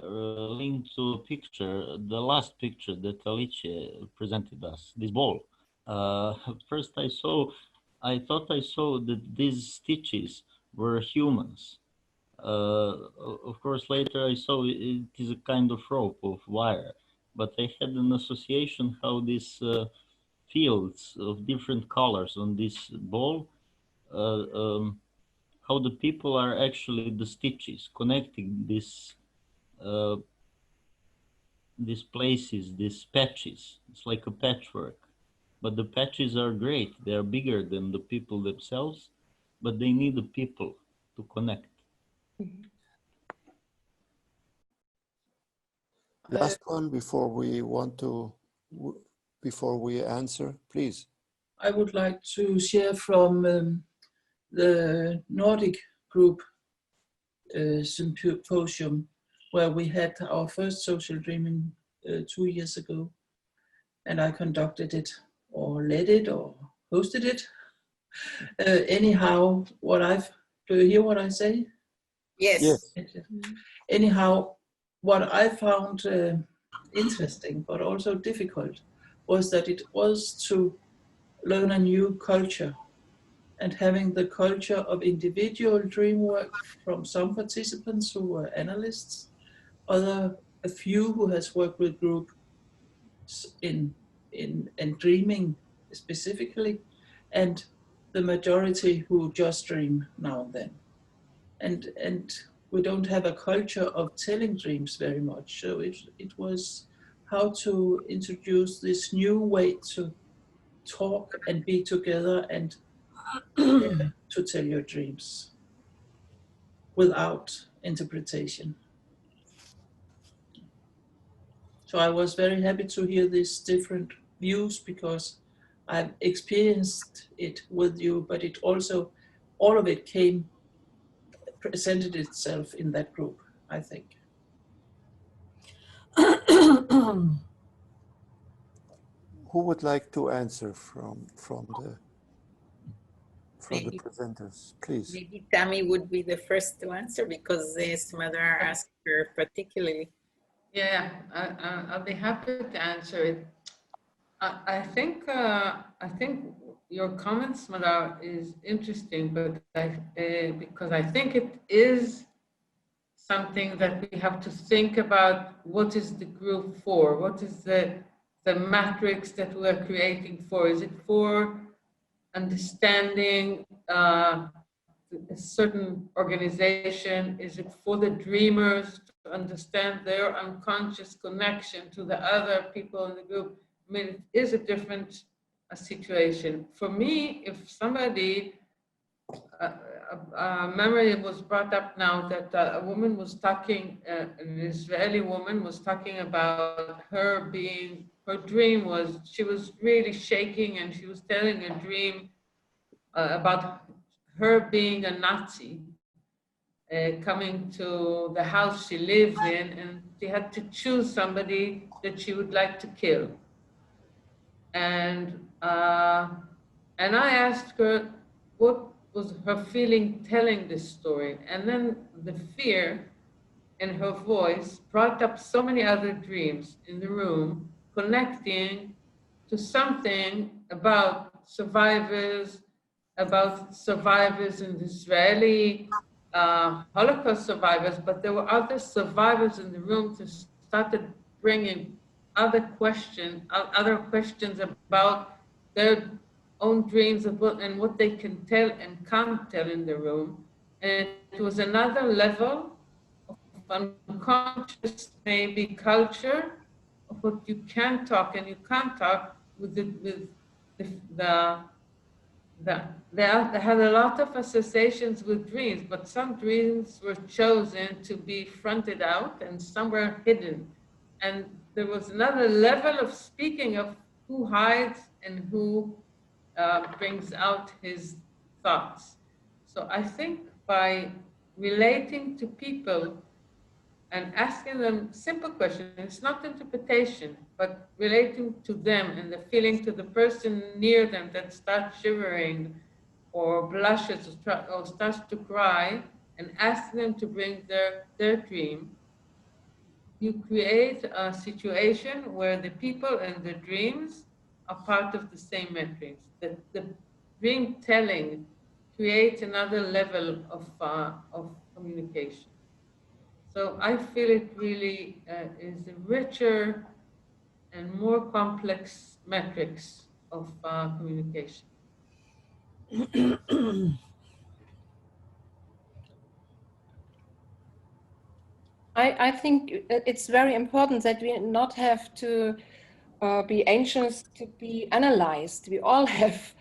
linked to a picture, the last picture that Alicia presented us, this ball. First I thought I saw that these stitches were humans. Of course, later I saw it is a kind of rope of wire, but I had an association how these fields of different colors on this ball, how the people are actually the stitches connecting these places, these patches. It's like a patchwork, but the patches are great. They are bigger than the people themselves, but they need the people to connect. Last one before we answer, please. I would like to share from the Nordic group Symposium, where we had our first social dreaming 2 years ago, and I conducted it or led it or hosted it. Anyhow, do you hear what I say? Yes. Yes. Anyhow, what I found interesting but also difficult was that it was to learn a new culture, and having the culture of individual dream work from some participants who were analysts, a few who has worked with groups in dreaming specifically, and the majority who just dream now and then. And we don't have a culture of telling dreams very much. So it was how to introduce this new way to talk and be together and to tell your dreams without interpretation. So I was very happy to hear these different views, because I've experienced it with you, but it also, all of it presented itself in that group, I think. Who would like to answer from the presenters, please? Maybe Tammy would be the first to answer, because Smadar asked her particularly. Yeah, I'll be happy to answer it. I think your comments, Smadar, is interesting, but because I think it is something that we have to think about. What is the group for? What is the matrix that we are creating for? Is it for understanding a certain organization? Is it for the dreamers to understand their unconscious connection to the other people in the group? I mean, it is a different situation. For me, if somebody, a memory was brought up now that a woman was talking, an Israeli woman was talking about her dream was, she was really shaking, and she was telling a dream about her being a Nazi coming to the house she lives in, and she had to choose somebody that she would like to kill. And I asked her what was her feeling telling this story, and then the fear in her voice brought up so many other dreams in the room, connecting to something about survivors in the Israeli Holocaust survivors, but there were other survivors in the room that started bringing other questions about their own dreams of what they can tell and can't tell in the room. And it was another level of unconscious, maybe culture of what you can talk and you can't talk with they had a lot of associations with dreams, but some dreams were chosen to be fronted out and some were hidden. And there was another level of speaking of who hides and who brings out his thoughts. So I think by relating to people and asking them simple questions, it's not interpretation, but relating to them and the feeling to the person near them that starts shivering or blushes or starts to cry, and ask them to bring their dream, you create a situation where the people and the dreams are part of the same matrix. The dream telling creates another level of communication. So I feel it really is a richer and more complex matrix of communication. I think it's very important that we not have to be anxious to be analyzed. We all have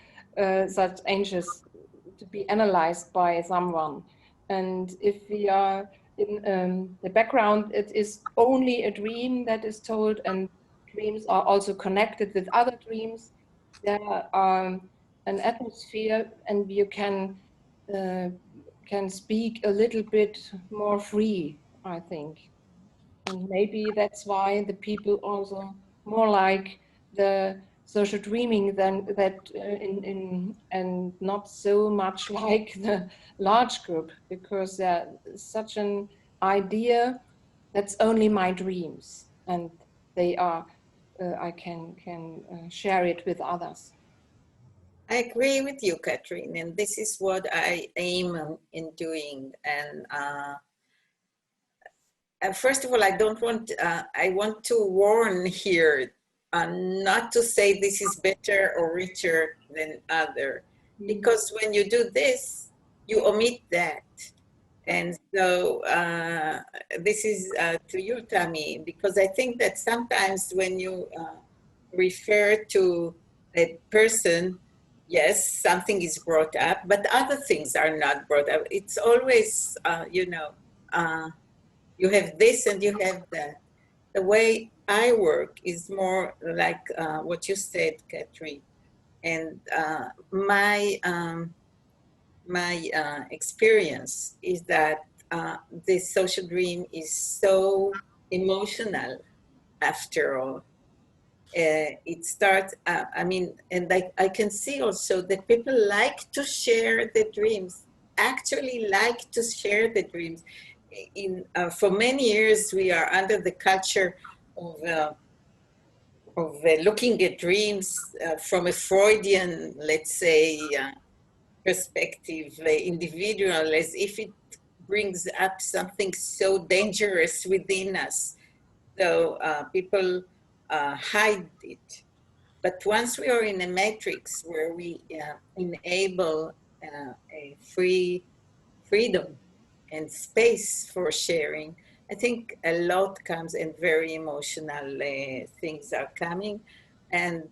such anxious to be analyzed by someone. And if we are in the background, it is only a dream that is told, and dreams are also connected with other dreams. There are an atmosphere, and you can speak a little bit more free, I think. And maybe that's why the people also more like the social dreaming than that and not so much like the large group, because there's such an idea that's only my dreams and they are I can share it with others. I agree with you, Kathrin, and this is what I aim in doing. And first of all, I want to warn here not to say this is better or richer than other, because when you do this, you omit that. And so this is to you, Tammy, because I think that sometimes when you refer to a person, yes, something is brought up, but other things are not brought up. It's always, you have this and you have that. The way I work is more like what you said, Kathrin. And my experience is that the social dream is so emotional after all. It starts, and I can see also that people like to share the dreams, actually like to share the dreams. For many years, we are under the culture of looking at dreams from a Freudian, let's say, perspective, individual, as if it brings up something so dangerous within us. So people hide it. But once we are in a matrix where we enable a freedom and space for sharing, I think a lot comes, and very emotional things are coming. And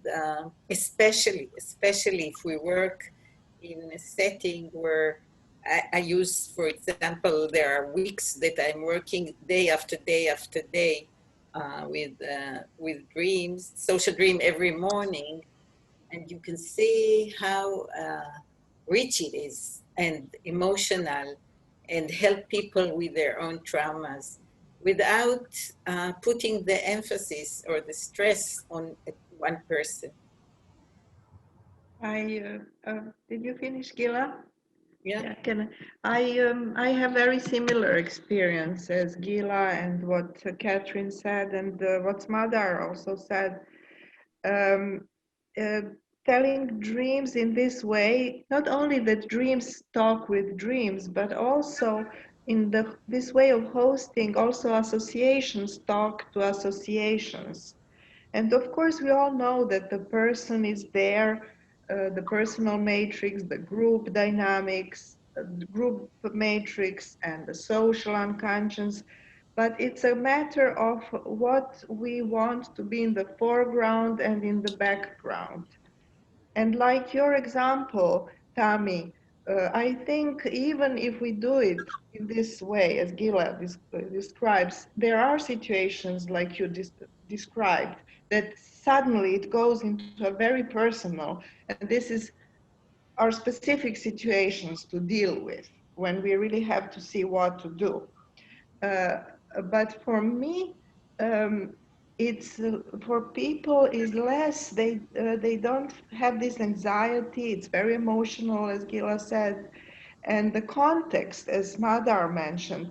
especially if we work in a setting where I use, for example, there are weeks that I'm working day after day after day with dreams, social dream every morning, and you can see how rich it is and emotional, and help people with their own traumas without putting the emphasis or the stress on one person. Did you finish, Gila? Yeah. I have very similar experience as Gila and what Kathrin said, and what Smadar also said. Telling dreams in this way, not only that dreams talk with dreams, but also in this way of hosting, also associations talk to associations. And of course, we all know that the person is there the personal matrix, the group dynamics, the group matrix, and the social unconscious. But it's a matter of what we want to be in the foreground and in the background. And like your example, Tami, I think even if we do it in this way, as Gila describes, there are situations like you described that suddenly it goes into a very personal, and this is our specific situations to deal with when we really have to see what to do. But for me, it's for people is less. They don't have this anxiety. It's very emotional, as Gila said, and the context, as Madar mentioned,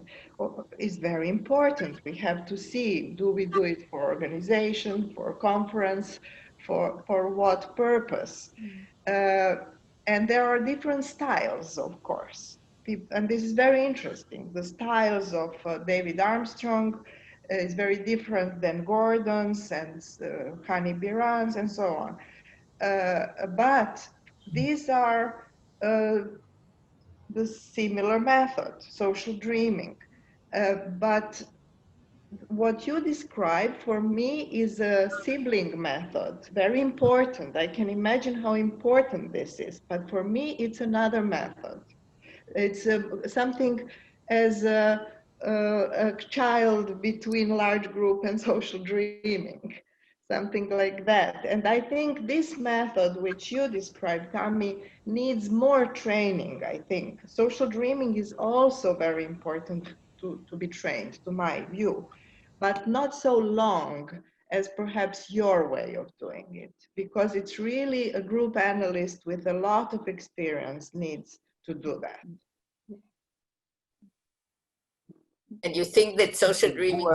is very important. We have to see: do we do it for organization, for conference, for what purpose? And there are different styles, of course. And this is very interesting. The styles of David Armstrong is very different than Gordon's and Hani Biran's and so on. But these are the similar method, social dreaming. But what you describe for me is a sibling method, very important. I can imagine how important this is, but for me, it's another method. It's something as a child between large group and social dreaming, something like that. And I think this method, which you described, Tami, needs more training, I think. Social dreaming is also very important to be trained, to my view, but not so long as perhaps your way of doing it, because it's really a group analyst with a lot of experience needs to do that. And you think that social dreaming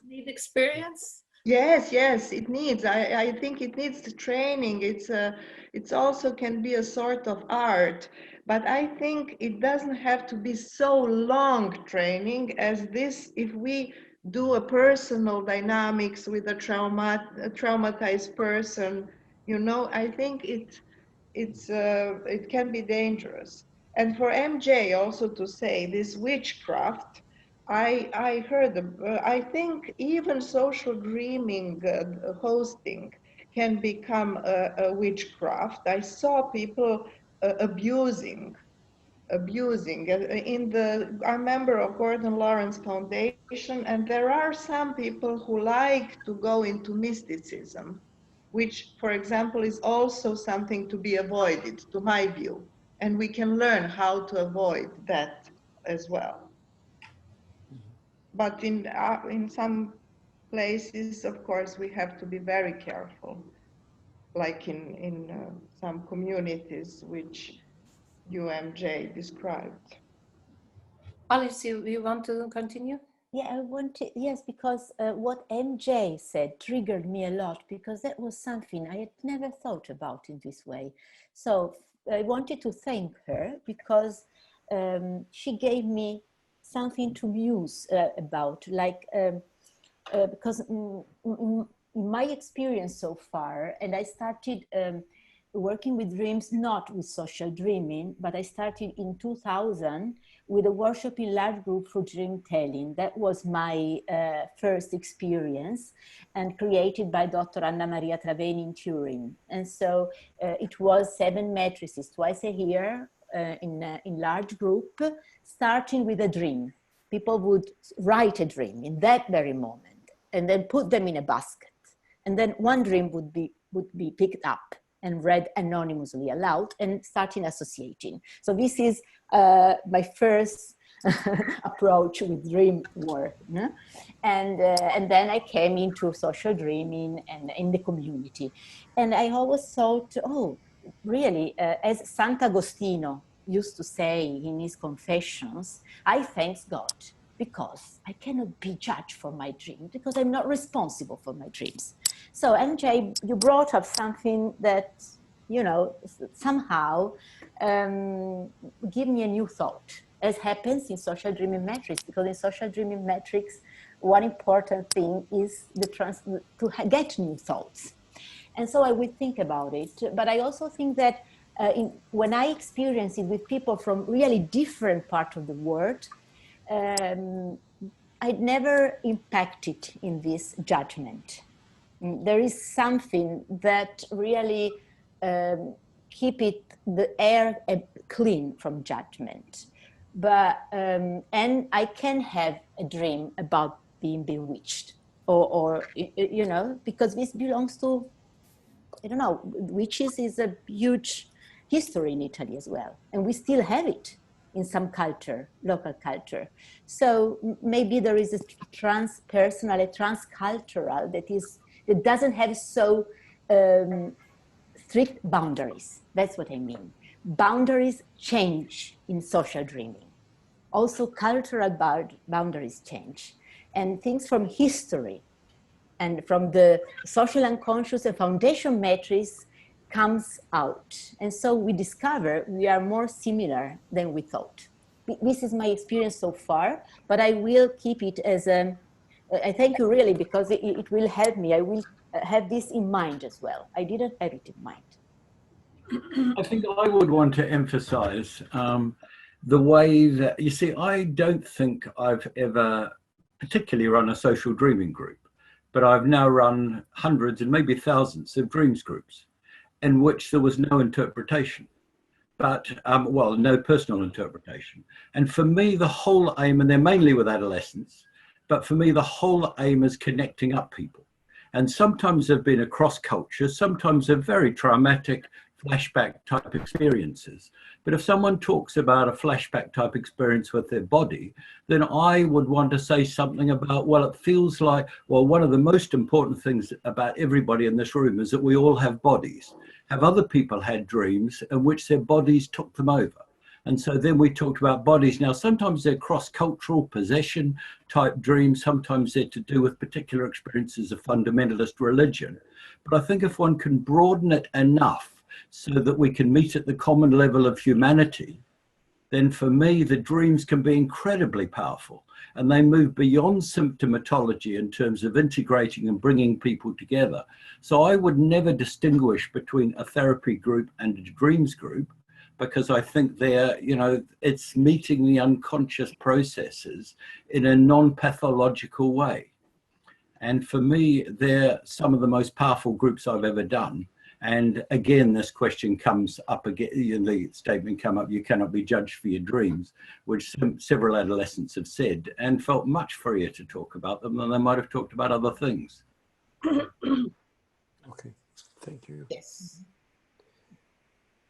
needs experience? Yes, yes, it needs. I think it needs the training. It's also can be a sort of art, but I think it doesn't have to be so long training as this. If we do a personal dynamics with a traumatized person, you know, I think it can be dangerous. And for MJ also to say this witchcraft, I heard, I think even social dreaming hosting can become a witchcraft. I saw people abusing. I'm a member of Gordon Lawrence Foundation, and there are some people who like to go into mysticism, which, for example, is also something to be avoided, to my view. And we can learn how to avoid that as well. But in some places, of course, we have to be very careful, like in some communities which UMJ described. Alicia, you want to continue? Yeah, I want to, yes, because what MJ said triggered me a lot, because that was something I had never thought about in this way. So I wanted to thank her because she gave me something to muse about, like, because in my experience so far, and I started working with dreams, not with social dreaming, but I started in 2000 with a workshop in large group for dream telling. That was my first experience, and created by Dr. Anna Maria Traveni in Turin. And so it was 7 matrices twice a year in large group, starting with a dream. People would write a dream in that very moment and then put them in a basket. And then one dream would be picked up and read anonymously aloud and starting associating. So this is my first approach with dream work. No? And then I came into social dreaming and in the community. And I always thought, oh, really, as Sant'Agostino used to say in his Confessions, I thank God because I cannot be judged for my dreams, because I'm not responsible for my dreams. So MJ, you brought up something that, you know, somehow give me a new thought, as happens in social dreaming metrics, because in social dreaming metrics, one important thing is to get new thoughts. And so I will think about it, but I also think that when I experience it with people from really different parts of the world, I'd never impacted in this judgment. There is something that really keep the air clean from judgment. But and I can have a dream about being bewitched, or you know, because this belongs to, I don't know, witches is a huge history in Italy as well, and we still have it in some culture, local culture. So maybe there is a transpersonal, a transcultural that doesn't have so strict boundaries. That's what I mean. Boundaries change in social dreaming. Also cultural boundaries change, and things from history and from the social unconscious and foundation matrix comes out. And so we discover we are more similar than we thought. This is my experience so far, but I will keep it as I thank you really, because it will help me. I will have this in mind as well. I didn't have it in mind. I think I would want to emphasize the way that, you see, I don't think I've ever particularly run a social dreaming group, but I've now run hundreds and maybe thousands of dreams groups in which there was no interpretation, but, well, no personal interpretation. And for me, the whole aim, and they're mainly with adolescents, but for me, the whole aim is connecting up people. And sometimes they've been across cultures, sometimes they're very traumatic, flashback type experiences. But if someone talks about a flashback type experience with their body, then I would want to say something about, well, it feels like, well, one of the most important things about everybody in this room is that we all have bodies. Have other people had dreams in which their bodies took them over? And so then we talked about bodies. Now, sometimes they're cross-cultural possession type dreams. Sometimes they're to do with particular experiences of fundamentalist religion. But I think if one can broaden it enough so that we can meet at the common level of humanity, then for me, the dreams can be incredibly powerful. And they move beyond symptomatology in terms of integrating and bringing people together. So I would never distinguish between a therapy group and a dreams group, because I think they're, you know, it's meeting the unconscious processes in a non-pathological way. And for me, they're some of the most powerful groups I've ever done. And again, this question comes up again, the statement come up, you cannot be judged for your dreams, which several adolescents have said, and felt much freer to talk about them than they might have talked about other things. Okay, thank you. Yes.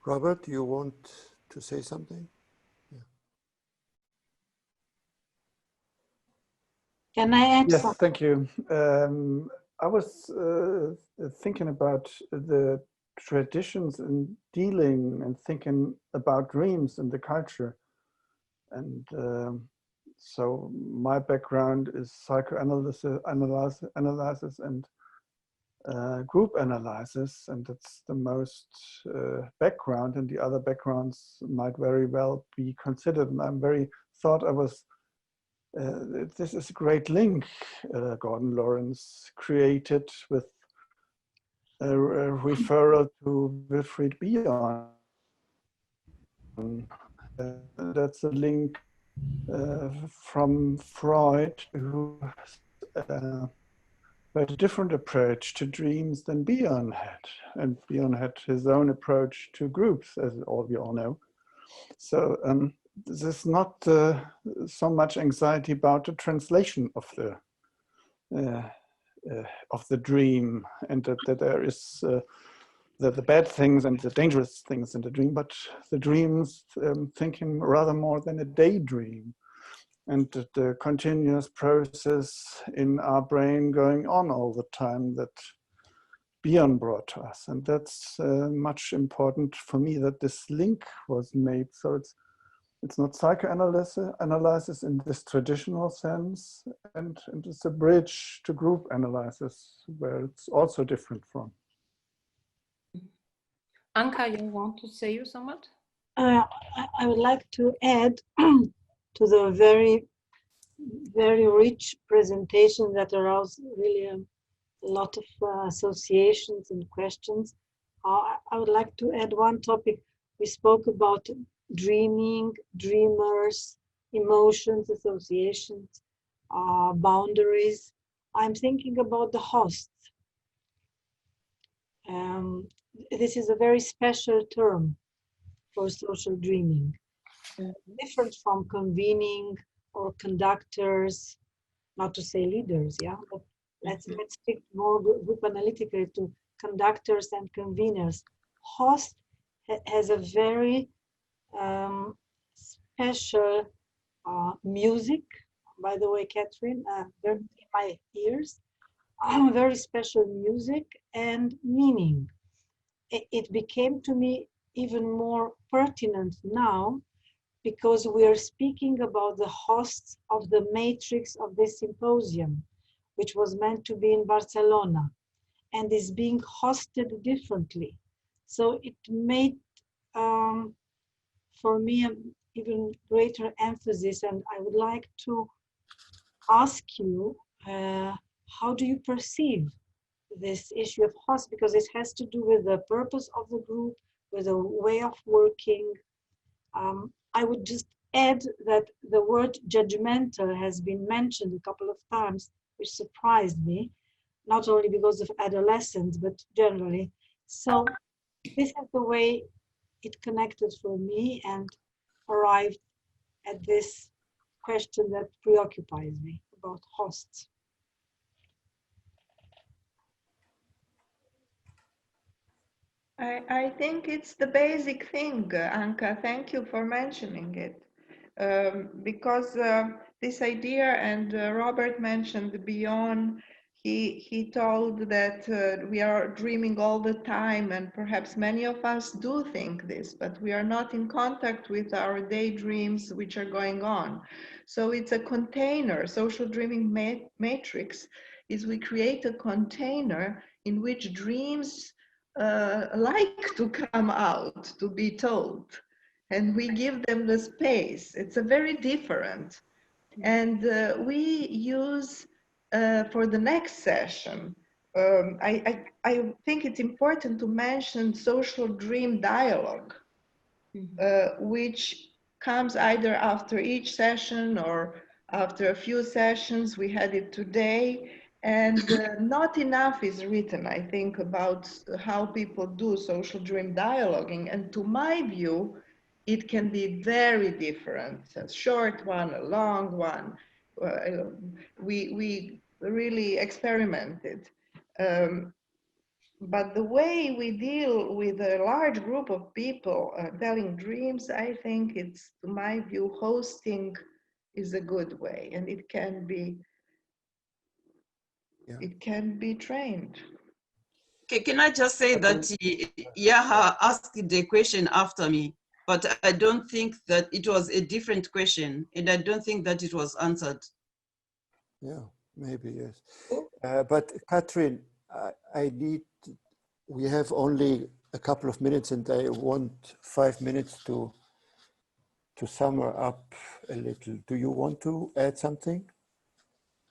Robert, do you want to say something? Yeah. Can I add Yes, something? thank you. I was thinking about the traditions in dealing and thinking about dreams in the culture. And so my background is psychoanalysis analysis and group analysis, and that's the most background, and the other backgrounds might very well be considered. And I'm very thought I was this is a great link Gordon Lawrence created with a referral to Wilfried Bion. That's a link from Freud, who had a different approach to dreams than Bion had. And Bion had his own approach to groups, as we all know. So there's not so much anxiety about the translation of the dream, and that there is the bad things and the dangerous things in the dream, but the dreams thinking rather more than a daydream, and the continuous process in our brain going on all the time that Bion brought to us. And that's much important for me that this link was made. So it's not psychoanalysis in this traditional sense, and it's a bridge to group analysis where it's also different from. Anka, you want to say you something? I would like to add to the very, very rich presentation that aroused really a lot of associations and questions. I would like to add one topic We spoke about dreaming, dreamers, emotions, associations, boundaries. I'm thinking about the hosts. This is a very special term for social dreaming, different from convening or conductors, not to say leaders, yeah, but let's stick more group analytically to conductors and conveners. Host has a very special music, by the way, Kathrin, in my ears, very special music and meaning. It became to me even more pertinent now because we are speaking about the hosts of the matrix of this symposium, which was meant to be in Barcelona and is being hosted differently. So it made, for me, an even greater emphasis, and I would like to ask you, how do you perceive this issue of host? Because it has to do with the purpose of the group, with the way of working. I would just add that the word judgmental has been mentioned a couple of times, which surprised me, not only because of adolescence, but generally. So this is the way it connected for me and arrived at this question that preoccupies me about hosts. I think it's the basic thing, Anka. Thank you for mentioning it. Because this idea, and Robert mentioned beyond, he told that we are dreaming all the time, and perhaps many of us do think this, but we are not in contact with our daydreams which are going on. So it's a container. Social dreaming matrix is we create a container in which dreams like to come out, to be told, and we give them the space. It's a very different. And we use for the next session, I think it's important to mention social dream dialogue, which comes either after each session or after a few sessions. We had it today. And not enough is written, I think, about how people do social dream dialoguing. And to my view, it can be very different, a short one, a long one. We really experimented. But the way we deal with a large group of people telling dreams, I think it's, to my view, hosting is a good way, and it can be it can be trained. Okay, can I just say that Yaha asked the question after me, but I don't think that it was a different question, and I don't think that it was answered. Yeah, maybe, yes. But Kathrin, we have only a couple of minutes, and I want 5 minutes to sum up a little. Do you want to add something?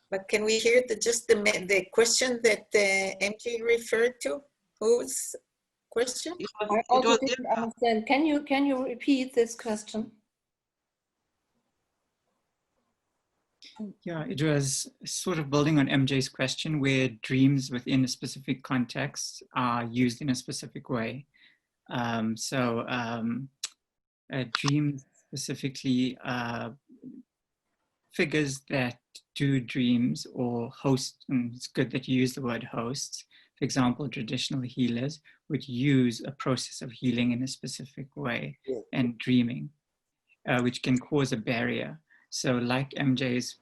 But can we hear the question that MJ referred to? Whose question? I also didn't understand. Can you repeat this question? Yeah, it was sort of building on MJ's question, where dreams within a specific context are used in a specific way. Dreams specifically figures that do dreams or host, and it's good that you use the word hosts. For example, traditional healers would use a process of healing in a specific way, and dreaming, which can cause a barrier. So like MJ's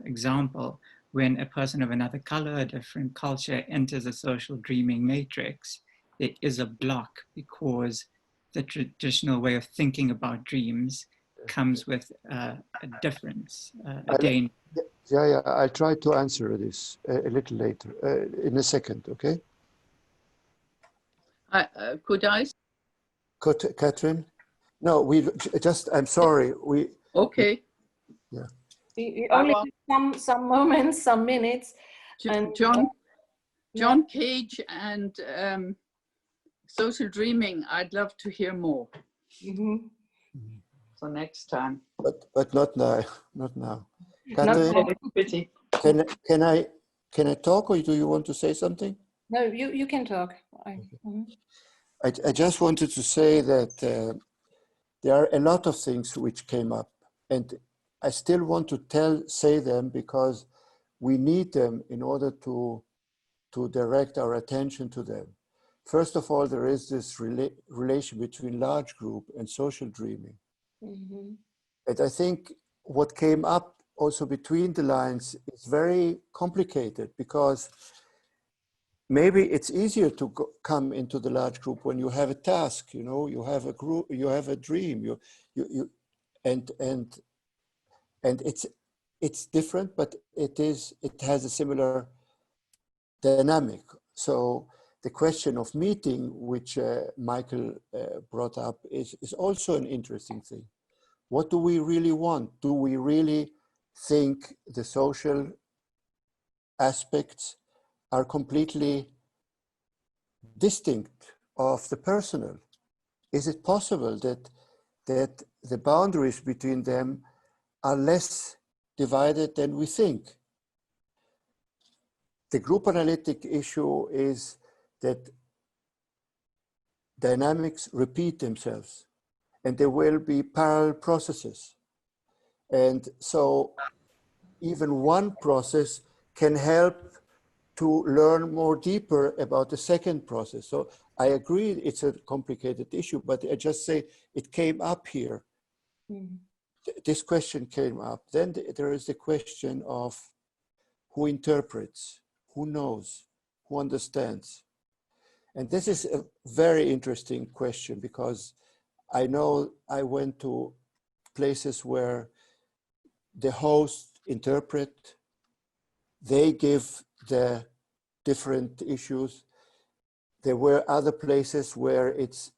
example, when a person of another color, a different culture enters a social dreaming matrix, there is a block because the traditional way of thinking about dreams comes with a difference, a danger. Yeah, I'll try to answer this a little later, in a second, okay? Could I? Kathrin? No, I'm sorry. Okay. Yeah. We only have some moments, some minutes. And, John Cage and social dreaming, I'd love to hear more. So next time. But not now, not now. Not Kathrin, pity. can I talk, or do you want to say something? No, you can talk. I just wanted to say that there are a lot of things which came up, and I still want to say them because we need them in order to direct our attention to them. First of all, there is this relation between large group and social dreaming. And I think what came up also between the lines is very complicated, because maybe it's easier to come into the large group when you have a task, you know, you have a group, you have a dream, and it's different, but it has a similar dynamic. So the question of meeting, which Michael brought up, is also an interesting thing. What do we really want? Do we really think the social aspects are completely distinct of the personal? Is it possible that the boundaries between them are less divided than we think? The group analytic issue is that dynamics repeat themselves, and there will be parallel processes. And so even one process can help to learn more deeper about the second process. So I agree it's a complicated issue, but I just say it came up here. This question came up. Then there is the question of who interprets, who knows, who understands. And this is a very interesting question, because I know I went to places where the host interpret, they give the different issues. There were other places where it's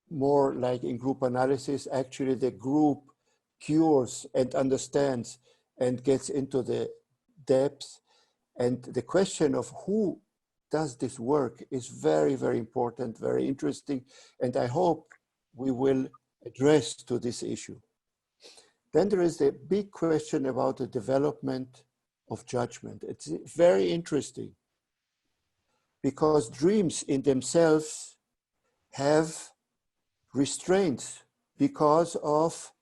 more like in group analysis, actually the group cures and understands and gets into the depth. And the question of who does this work is very, very important, very interesting. And I hope we will address to this issue. Then there is the big question about the development of judgment. It's very interesting, because dreams in themselves have restraints because of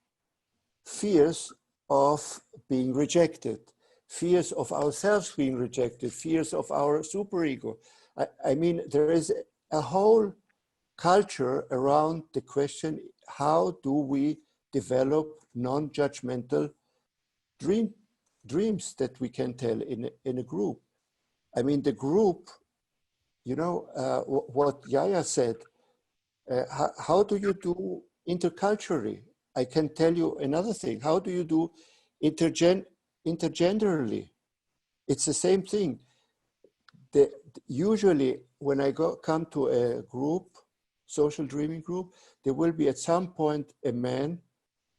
fears of being rejected, fears of ourselves being rejected, fears of our superego. I mean, there is a whole culture around the question, how do we develop non-judgmental dreams that we can tell in a group? I mean, the group, you know, what Yaya said, how do you do interculturally? I can tell you another thing. How do you do intergenderally? It's the same thing. Usually when I come to a group, social dreaming group, there will be at some point a man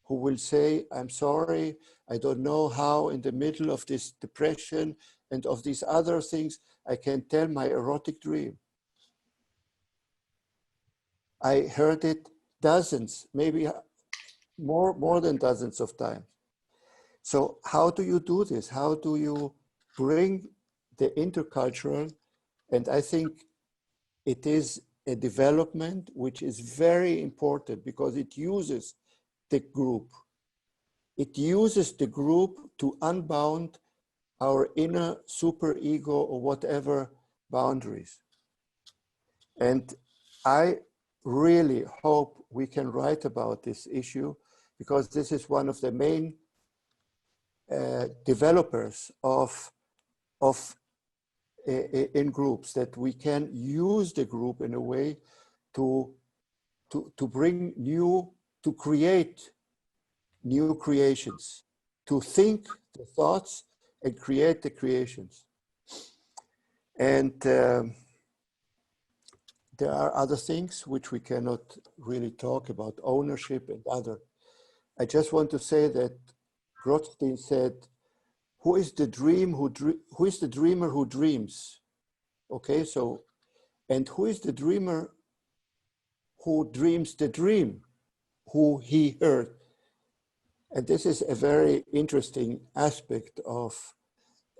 who will say, I'm sorry, I don't know how in the middle of this depression and of these other things, I can tell my erotic dream. I heard it dozens, maybe more than dozens of times. So how do you do this? How do you bring the intercultural? And I think it is a development which is very important, because it uses the group. It uses the group to unbound our inner superego or whatever boundaries. And I really hope we can write about this issue, because this is one of the main developers in groups, that we can use the group in a way to bring to create new creations, to think the thoughts and create the creations. And there are other things which we cannot really talk about, ownership and other. I just want to say that Grotstein said, who is the dreamer who dreams? Okay, so, and who is the dreamer who dreams the dream? who he heard. And this is a very interesting aspect of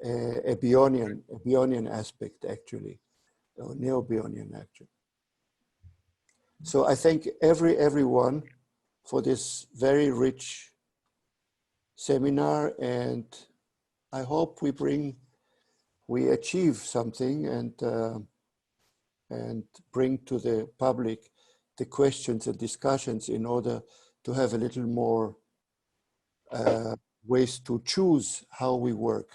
a Bionian aspect, actually, or Neo-Bionian, actually. So I thank everyone for this very rich seminar, and I hope we achieve something and bring to the public the questions and discussions in order to have a little more ways to choose how we work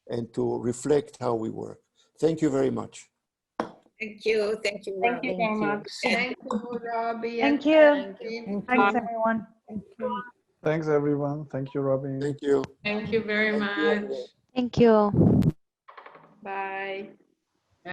and to reflect how we work. Thank you very much. Thank you. Thank you. Thank you very much. Thank you, Robi. Thank you. Thanks, everyone. Thank you. Thanks, everyone. Thank you, Robi. Thank you. Thank you very much. Thank you. Bye.